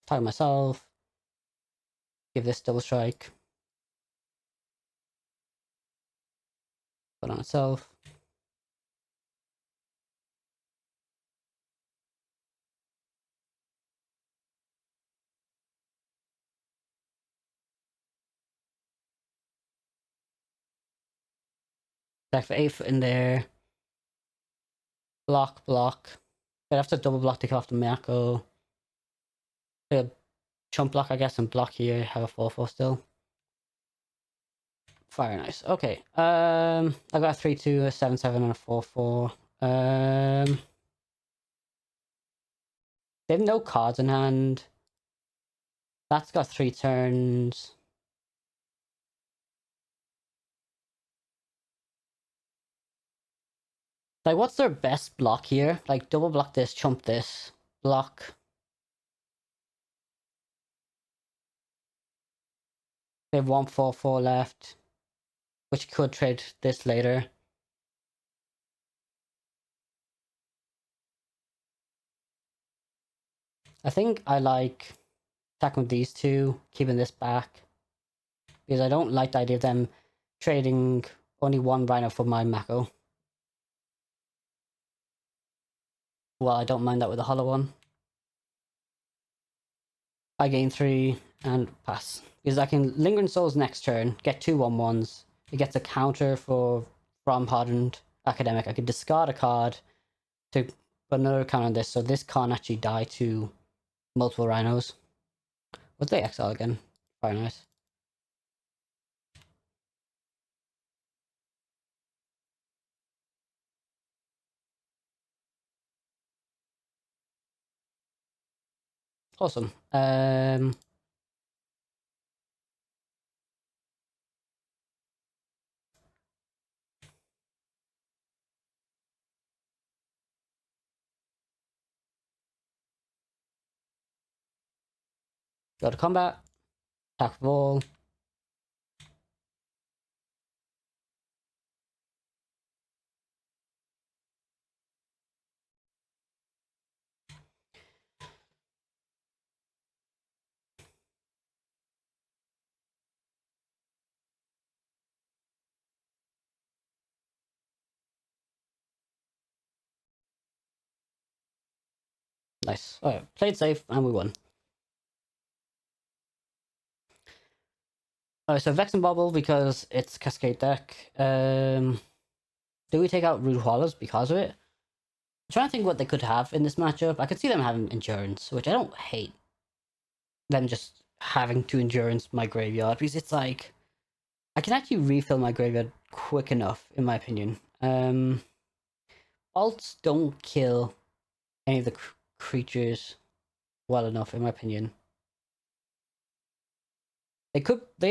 Target myself. Give this double strike. Put on itself. Attack for 8 in there. Block, block. I'd have to double block to kill off the Miyako. Chump block, I guess, and block here. Have a 4/4 still. Very nice. Okay. I got a 3/2, a 7/7, and a 4/4. They have no cards in hand. That's got 3 turns. Like, what's their best block here? Like, double block this, chump this, block. They have 1/4/4 left, which could trade this later. I think I like attacking with these two, keeping this back, because I don't like the idea of them trading only one Rhino for my Mako. Well, I don't mind that with the hollow one. I gain 3 and pass. Because I can Lingering Souls next turn, get 2 1/1s. It gets a counter from Hardened Academic. I could discard a card to put another counter on this, so this can't actually die to multiple Rhinos. What's the exile again? Very nice. Awesome. Go to combat. Attack ball. Nice. Alright, played safe and we won. Alright, so Vex and Bobble because it's Cascade deck. Do we take out Rude Hualas because of it? I'm trying to think what they could have in this matchup. I could see them having Endurance, which I don't hate. Them just having to Endurance my graveyard, because it's like I can actually refill my graveyard quick enough, in my opinion. Alts don't kill any of the creatures well enough, in my opinion. They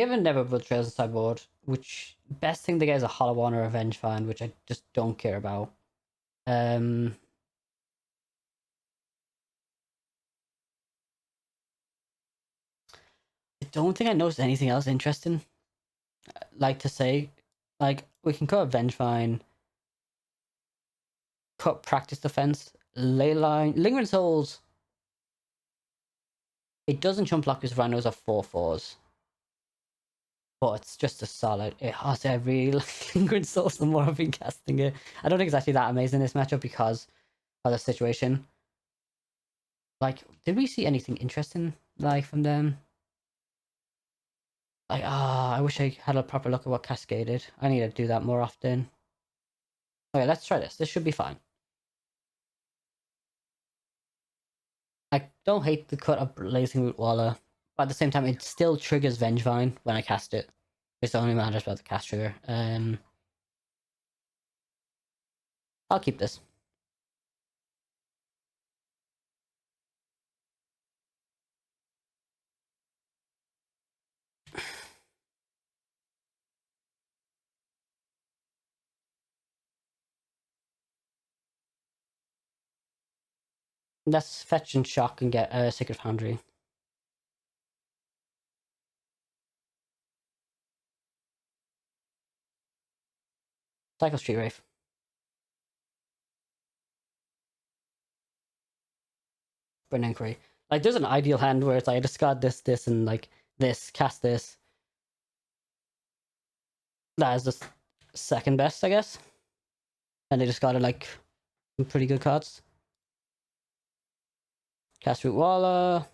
have a Neverbuild Trails on sideboard, which best thing they get is a Hollowvine or a Vengevine, which I just don't care about. I don't think I noticed anything else interesting. Like to say, like we can cut a Vengevine, cut Practice Defense, Leyline, Lingering Souls. It doesn't chump block because Rhinos are 4/4s. But it's just a solid. Honestly, I really like Lingering Souls the more I've been casting it. I don't think it's actually that amazing in this matchup because of the situation. Like, did we see anything interesting like from them? Like, I wish I had a proper look at what cascaded. I need to do that more often. Okay, let's try this. This should be fine. I don't hate the cut of Blazing Root Waller, but at the same time, it still triggers Vengevine when I cast it. It's only matters about the cast trigger. I'll keep this. Let's fetch and shock and get a Sacred Foundry. Cycle Street Wraith. Burn Inquiry. Like, there's an ideal hand where it's like, I discard this, this, and like this, cast this. That is the second best, I guess. And they discarded like some pretty good cards. Cast Root Waller.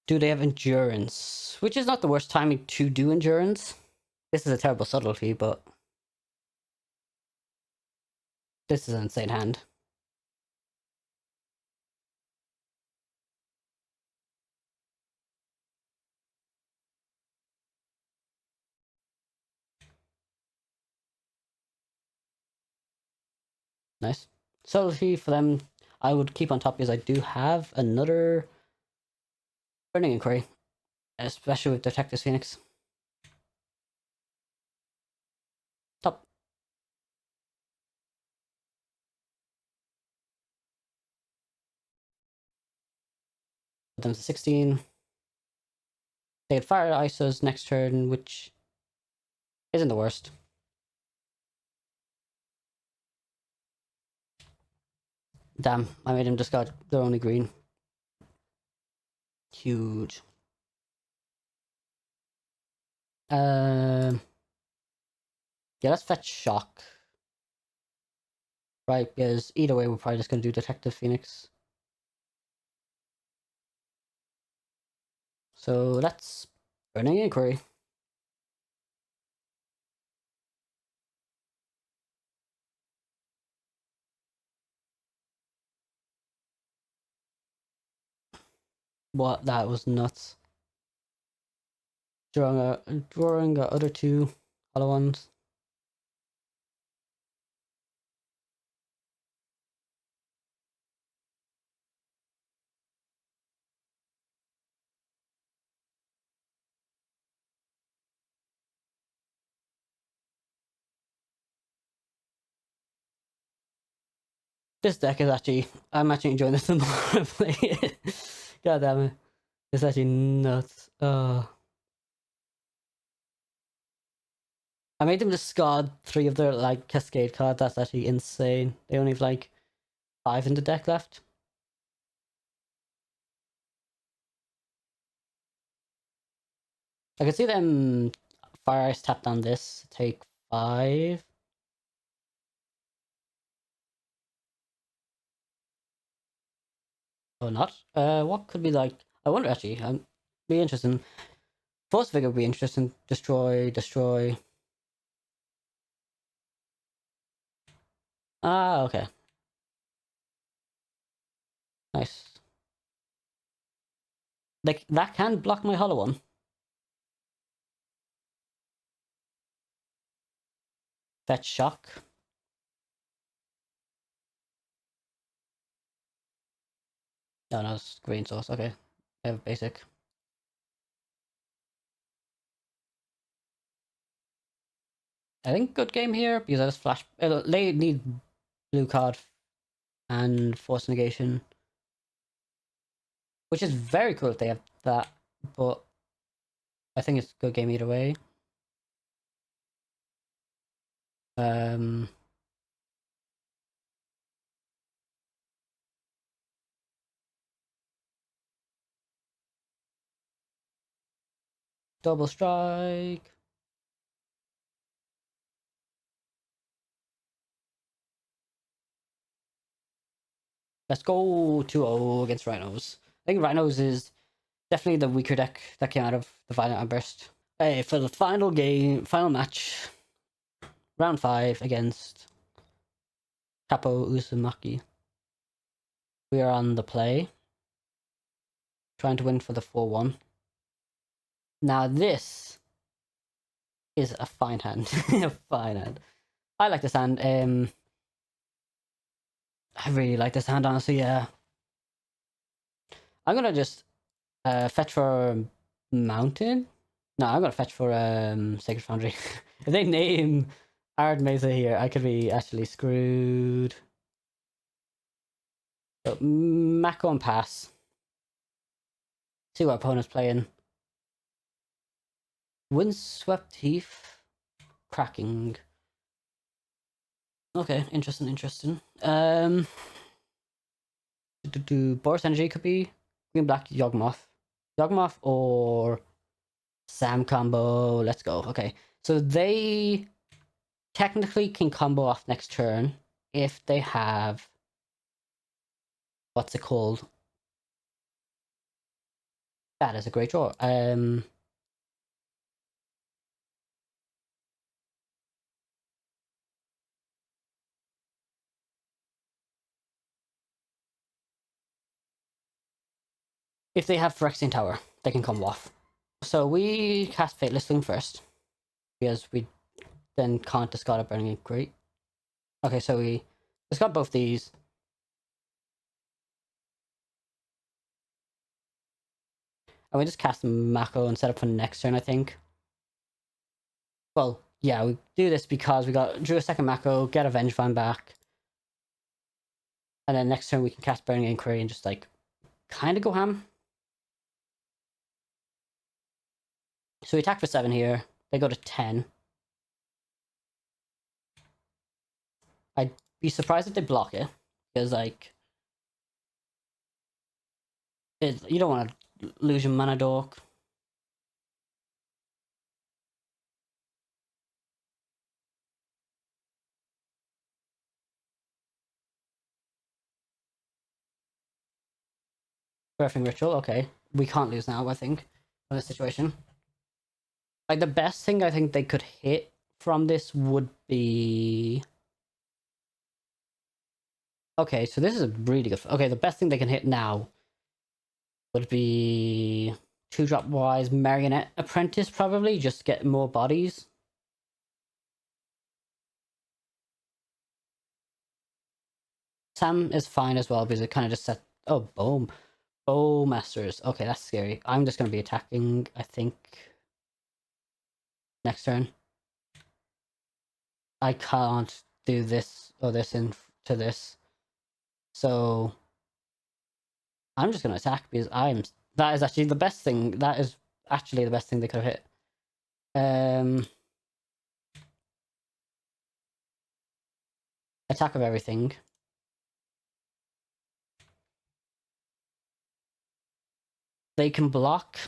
Do they have Endurance? Which is not the worst timing to do Endurance. This is a terrible subtlety, but this is an insane hand. Nice. Subtlety for them, I would keep on top because I do have another Burning Inquiry, especially with Detective Phoenix. Top. Put them to 16. They had Fire Isos next turn, which isn't the worst. Damn, I made him discard their only green. Huge. Yeah, let's fetch Shock. Right, because either way, we're probably just going to do Detective Phoenix. So let's Burning Inquiry. What? That was nuts. Drawing our other two hollow ones. This deck is actually, I'm actually enjoying this the more I play it. God damn it. It's actually nuts. I made them discard 3 of their like Cascade cards. That's actually insane. They only have like 5 in the deck left. I could see them Fire Ice tap down this, take 5. Or not. What could be like? I wonder actually. Be interesting. Force Vigor would be interesting. Destroy, destroy. Ah, okay. Nice. Like, that can block my hollow one. Fetch Shock. No, no, it's green source. Okay. I have basic. I think good game here because I just flash. They need blue card and force negation, which is very cool if they have that. But I think it's a good game either way. Um, double strike. Let's go 2-0 against Rhinos. I think Rhinos is definitely the weaker deck that came out of the Violent Outburst. Hey, for the final game, final match, round 5 against Capo Uzumaki. We are on the play, trying to win for the 4-1. Now this is a fine hand. A fine hand. I like this hand. I really like this hand, honestly, yeah. I'm gonna just fetch for Mountain. No, I'm gonna fetch for Sacred Foundry. If they name Ard Mesa here, I could be actually screwed. But Mako and pass. See what opponent's playing. Windswept Heath. Cracking. Okay, interesting. Boris Energy could be Green Black Yawgmoth. Yawgmoth or Sam combo. Let's go. Okay, so they technically can combo off next turn if they have, what's it called? That is a great draw. If they have Phyrexian Tower, they can combo off. So we cast Fateless Thing first, because we then can't discard a Burning Inquiry. Okay, so we discard both these. And we just cast Mako and set up for next turn, I think. Well, yeah, we do this because we drew a second Mako, get a Vengevine back. And then next turn we can cast Burning Inquiry and just like kind of go ham. So we attack for 7 here. They go to 10. I'd be surprised if they block it, because like you don't want to lose your mana dork. Birthing Ritual, okay. We can't lose now, I think, in this situation. Like, the best thing I think they could hit from this would be... Okay, so this is a really good... Okay, the best thing they can hit now would be 2-drop wise Marionette Apprentice, probably, just to get more bodies. Sam is fine as well, because it kind of just set... Oh, boom. Bowmasters. Okay, that's scary. I'm just going to be attacking, I think, next turn. I can't do this or this into this. So I'm just going to attack because that is actually the best thing. That is actually the best thing they could have hit. Attack of everything. They can block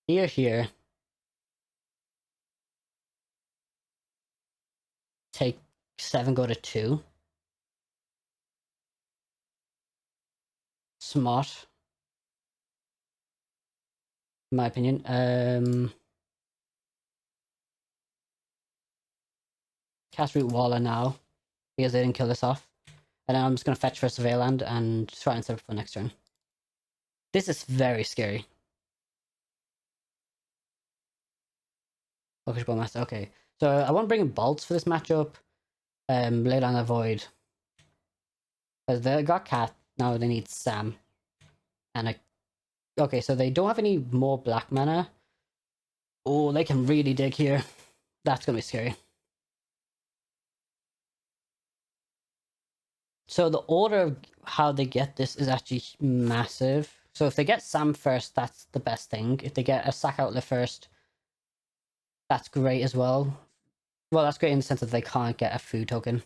here. Take 7, go to 2. Smart. In my opinion. Cast Root Waller now, because they didn't kill this off. And then I'm just going to fetch for Surveil Land and try and set up for next turn. This is very scary. Focus Bowmaster, okay. So I want to bring in Bolts for this matchup. Leyline of Void. Because they got Cat, now they need Sam. And okay, so they don't have any more black mana. Oh, they can really dig here. That's going to be scary. So the order of how they get this is actually massive. So if they get Sam first, that's the best thing. If they get a Sack Outlet first, that's great as well. Well, that's great in the sense that they can't get a food token.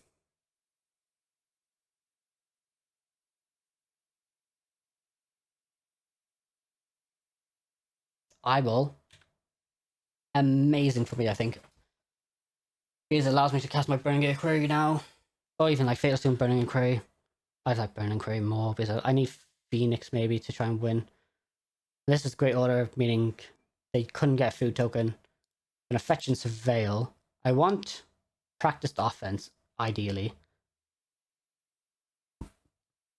Eyeball. Amazing for me, I think. Because it allows me to cast my Burning Inquiry now. Or even like Fatal Stone Burning Inquiry. I like Burning Inquiry more because I need Phoenix maybe to try and win. This is great order, meaning they couldn't get a food token. I'm gonna fetch and Surveil. I want practiced offense, ideally.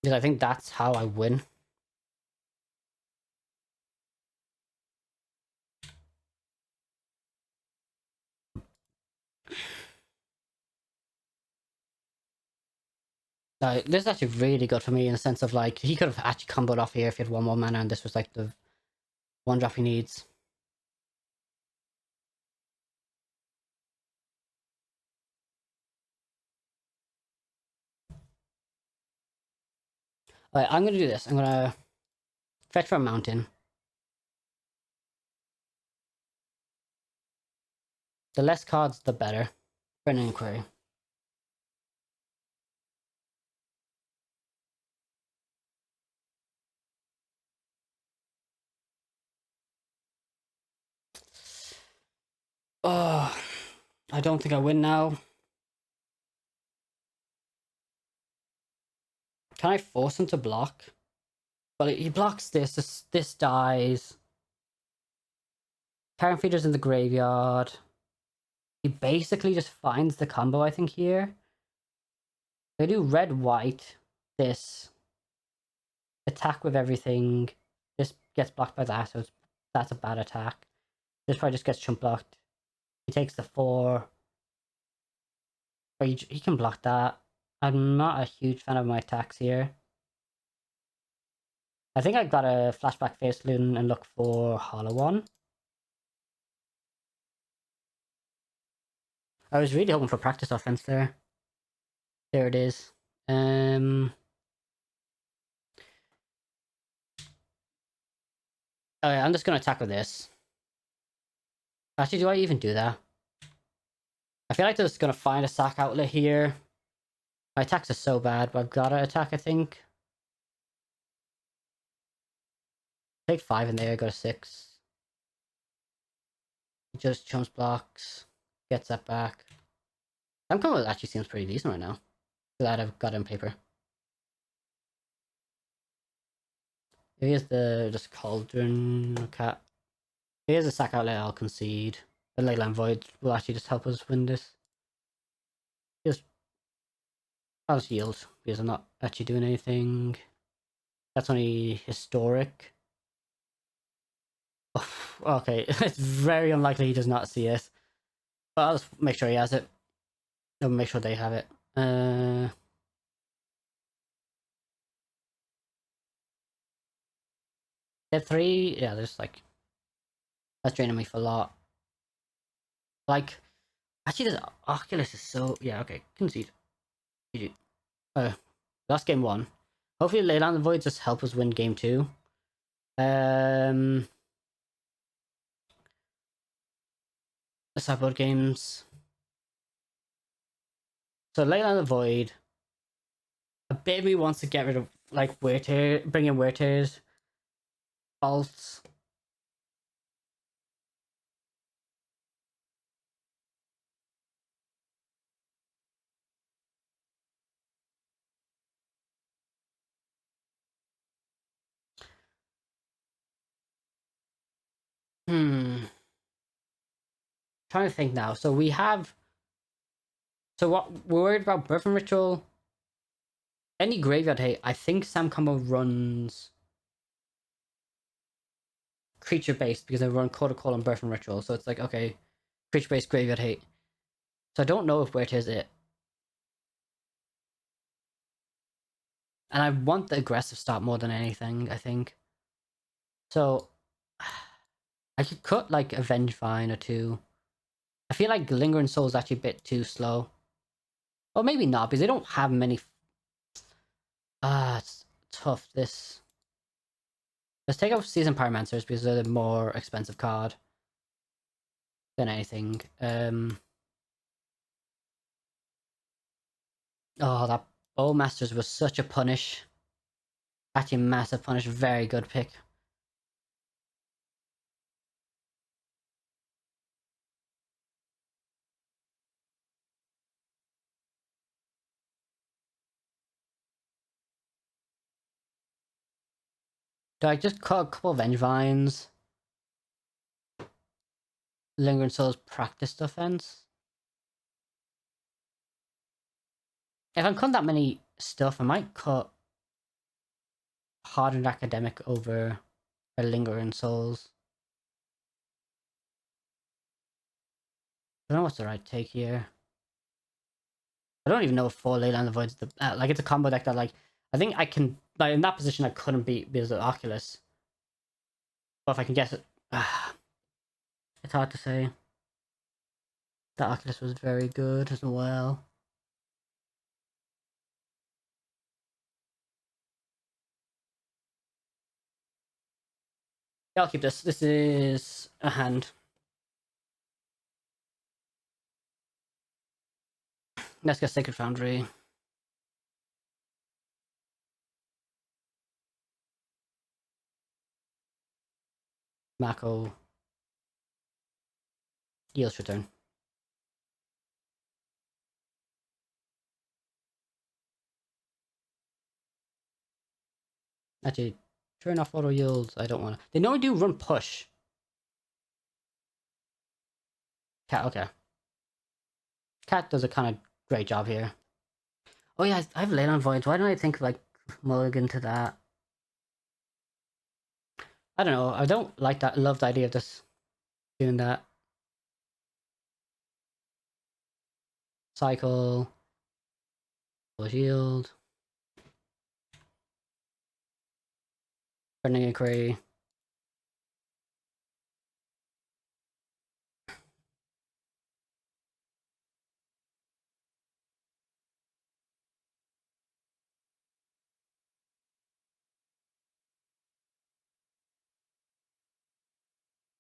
Because I think that's how I win. This is actually really good for me in the sense of like, he could have actually comboed off here if he had one more mana and this was like the one drop he needs. Alright, I'm gonna do this. I'm gonna fetch for a mountain. The less cards, the better for an inquiry. Oh, I don't think I win now. Can I force him to block? Well, he blocks this. This dies. Parent Feeder's in the graveyard. He basically just finds the combo, I think, here. They do red, white, this. Attack with everything. This gets blocked by that, so that's a bad attack. This probably just gets chump blocked. He takes the 4. But he can block that. I'm not a huge fan of my attacks here. I think I gotta flashback Face Loon and look for Hollowvine. I was really hoping for practice offense there. There it is. Okay, I'm just gonna attack with this. Actually, do I even do that? I feel like they're just gonna find a sack outlet here. My attacks are so bad, but I've gotta attack, I think. Take 5 in there, go to 6. Just chumps blocks. Gets that back. Some combo actually seems pretty decent right now. Glad I've got it on paper. Here's the just cauldron cat. Here's a sack outlet I'll concede. The Leyline Void will actually just help us win this. I'll just yield because I'm not actually doing anything. That's only historic. Oh, okay, it's very unlikely he does not see it. But I'll just make sure he has it. I'll make sure they have it. Step 3, yeah, there's like... That's draining me for a lot. Like, actually this Oculus is so... Yeah, okay, concede. GG. That's game 1. Hopefully Leyland the Void just help us win game 2. The sideboard games. So Leyland the Void. A bit of me wants to get rid of like wear tear, bring in wear tears, bolts. Trying to think now. So we have. So what we're worried about Birthing Ritual. Any graveyard hate. I think Sam Combo runs creature based because they run Quarter Call and Birthing Ritual. So it's like okay, creature based graveyard hate. So I don't know if wear tear is it. And I want the aggressive start more than anything, I think. So I could cut like a Vengevine or 2. I feel like Lingering Soul is actually a bit too slow. Or maybe not, because they don't have many... it's tough, this. Let's take off Seasoned Pyromancers, because they're the more expensive card than anything. Oh, that Bowmasters was such a punish. Actually, massive punish. Very good pick. Do I just cut a couple of Vengevines? Lingering Souls practice defense? If I'm cutting that many stuff, I might cut Hardened Academic over a Lingering Souls. I don't know what's the right take here. I don't even know if 4 Leyland avoids the... like, it's a combo deck that, like, I think I can... Like, in that position, I couldn't beat because of Oculus. But if I can guess it... it's hard to say. The Oculus was very good as well. Yeah, I'll keep this. This is a hand. Let's get Sacred Foundry. Mako. Yields return. Actually, turn off auto yields. I don't want to. They normally do run push. Cat, okay. Cat does a kind of great job here. Oh yeah, I have Leyland Voids. Why don't I think like mulligan to that? I don't know. I don't like that. Love the idea of this doing that. Cycle. Shield. Burning Inquiry.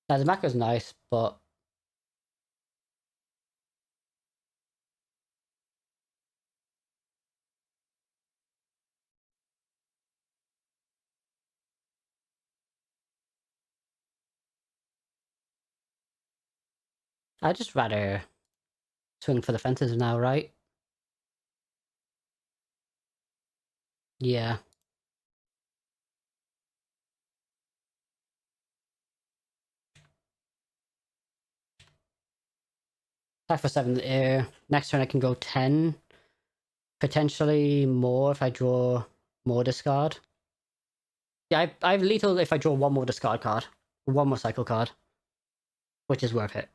Now the macro's nice, but I'd just rather swing for the fences now, right? Yeah. Attack for 7 in the air. Next turn I can go 10. Potentially more if I draw more discard. Yeah, I have lethal if I draw one more discard card. One more cycle card. Which is worth it.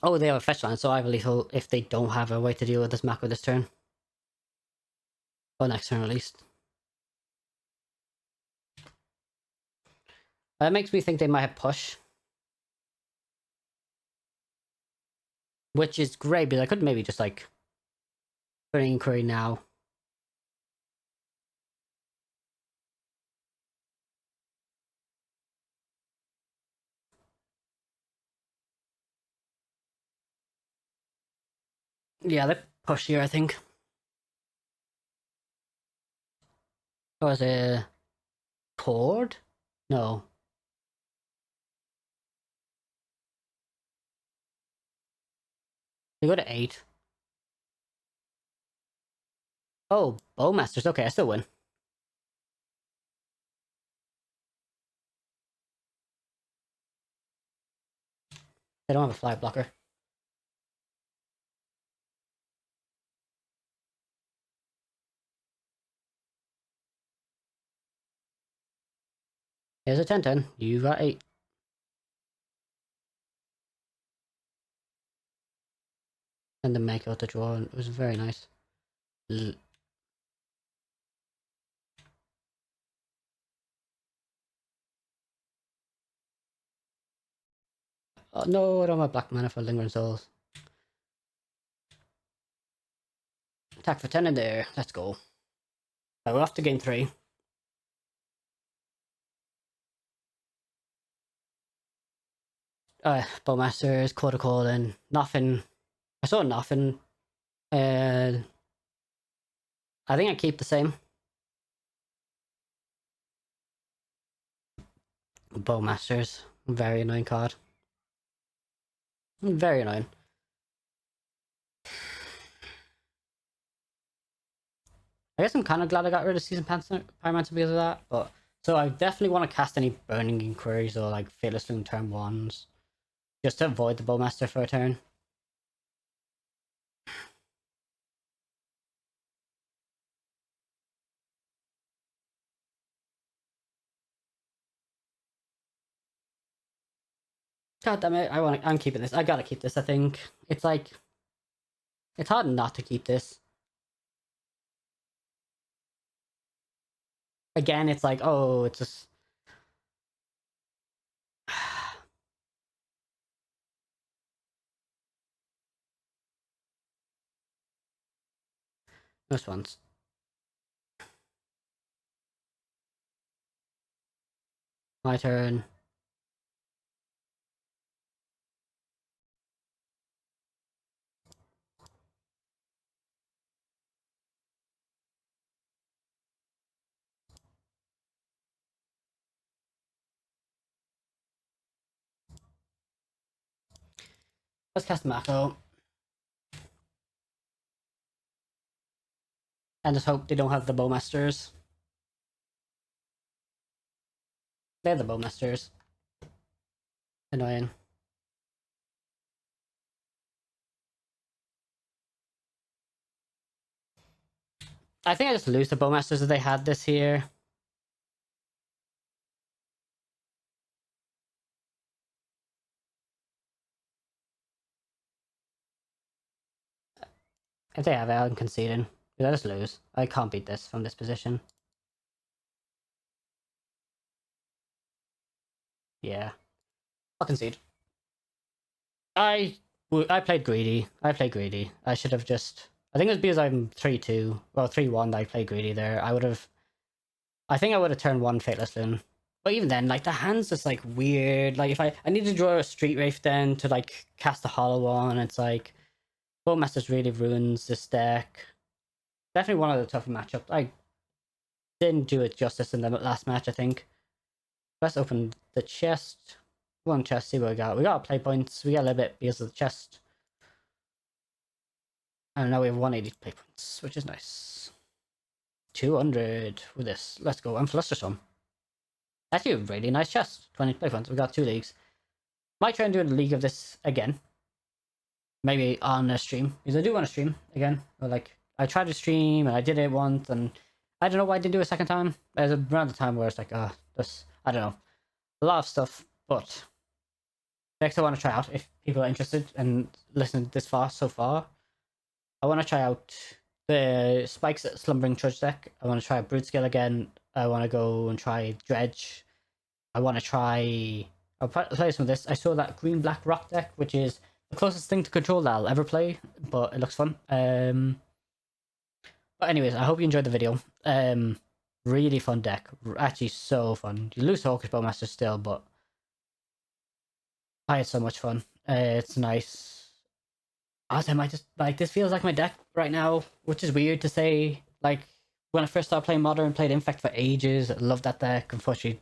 Oh, they have a fetch land, so I have a lethal if they don't have a way to deal with this macro this turn. Or next turn at least. That makes me think they might have push. Which is great, because I could maybe just like put an inquiry now. Yeah, they push here, I think. Or was it Cord? No. They go to 8. Oh, Bowmasters. Okay, I still win. They don't have a fly blocker. Here's a 10-10. You got 8. And the Mako to draw. It was very nice. Oh no, I don't have black mana for Lingering Souls. Attack for 10 in there. Let's go. Right, we're off to game 3. Bowmasters, Quarter Calling, nothing. I saw nothing. I think I keep the same. Bowmasters. Very annoying card. Very annoying. I guess I'm kind of glad I got rid of Season Pyromancer because of that, but... So I definitely want to cast any Burning Inquiries or like Fearless Loom turn 1s. just to avoid the Bowmaster for a turn. God damn it! I'm keeping this. I gotta keep this. I think it's like it's hard not to keep this. Again, it's like, oh, it's just. This one's. My turn. Let's cast Mako. And just hope they don't have the Bowmasters. They have the Bowmasters. Annoying. I think I just lose the Bowmasters if they had this here. If they have it, I'm conceding. I just lose. I can't beat this from this position. Yeah. I'll concede. I played greedy. I should have just... I think it was because I'm 3-2. Well, 3-1 I played greedy there. I think I would have turned one Fateless Loon. But even then, like, the hand's just, like, weird. Like, if I need to draw a Street Wraith then to, like, cast a Hollowvine, it's like... Bowmasters really ruins this deck. Definitely one of the tougher matchups. I didn't do it justice in the last match, I think. Let's open the chest. One chest, see what we got. We got play points. We got a little bit because of the chest. And now we have 180 play points, which is nice. 200 with this. Let's go. And Flusterstorm. Actually, a really nice chest. 20 play points. We got 2 leagues. Might try and do a league of this again. Maybe on a stream. Because I do want to stream again. Or like, I tried to stream and I did it once and I don't know why I didn't do it a second time. There's around the time where it's like, this, I don't know. A lot of stuff, but next I want to try out if people are interested and listening this far so far. I want to try out the Spikes at Slumbering Trudge deck. I want to try Brood Skill again. I want to go and try Dredge. I want to try... I'll play some of this. I saw that Green-Black Rock deck, which is the closest thing to Control that I'll ever play, but it looks fun. But anyways, I hope you enjoyed the video. Really fun deck. Actually so fun. You lose to Hawkish Bowmaster still, but I had so much fun. It's nice. I might just, like, this feels like my deck right now, which is weird to say. Like, when I first started playing Modern, played Infect for ages. I loved that deck. Unfortunately,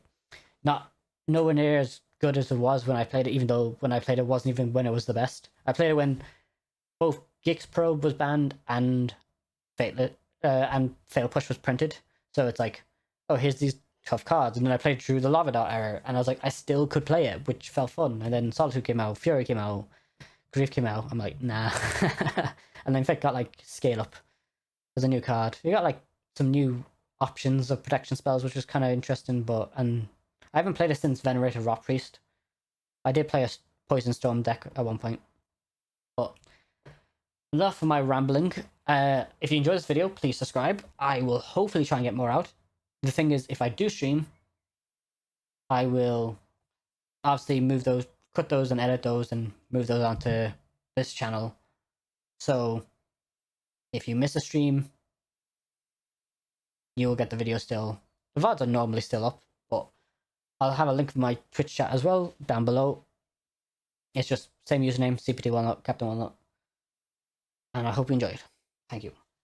nowhere near as good as it was when I played it, even though when I played it wasn't even when it was the best. I played it when both Gix Probe was banned and Fatal Push was printed. So it's like, oh, here's these tough cards. And then I played through the Lava Dart era, and I was like, I still could play it, which felt fun. And then Solitude came out, Fury came out, Grief came out. I'm like, nah. And then Infect got like Scale Up as a new card. You got like some new options of protection spells, which was kind of interesting. But and I haven't played it since Venerated Rot Priest. I did play a Poison Storm deck at one point. But enough of my rambling. If you enjoyed this video, please subscribe. I will hopefully try and get more out. The thing is, if I do stream, I will obviously move those, cut those and edit those and move those onto this channel. So if you miss a stream, you will get the video still. The VODs are normally still up, but I'll have a link for my Twitch chat as well down below. It's just same username, CPT Walnut, Captain Walnut. And I hope you enjoyed. Thank you.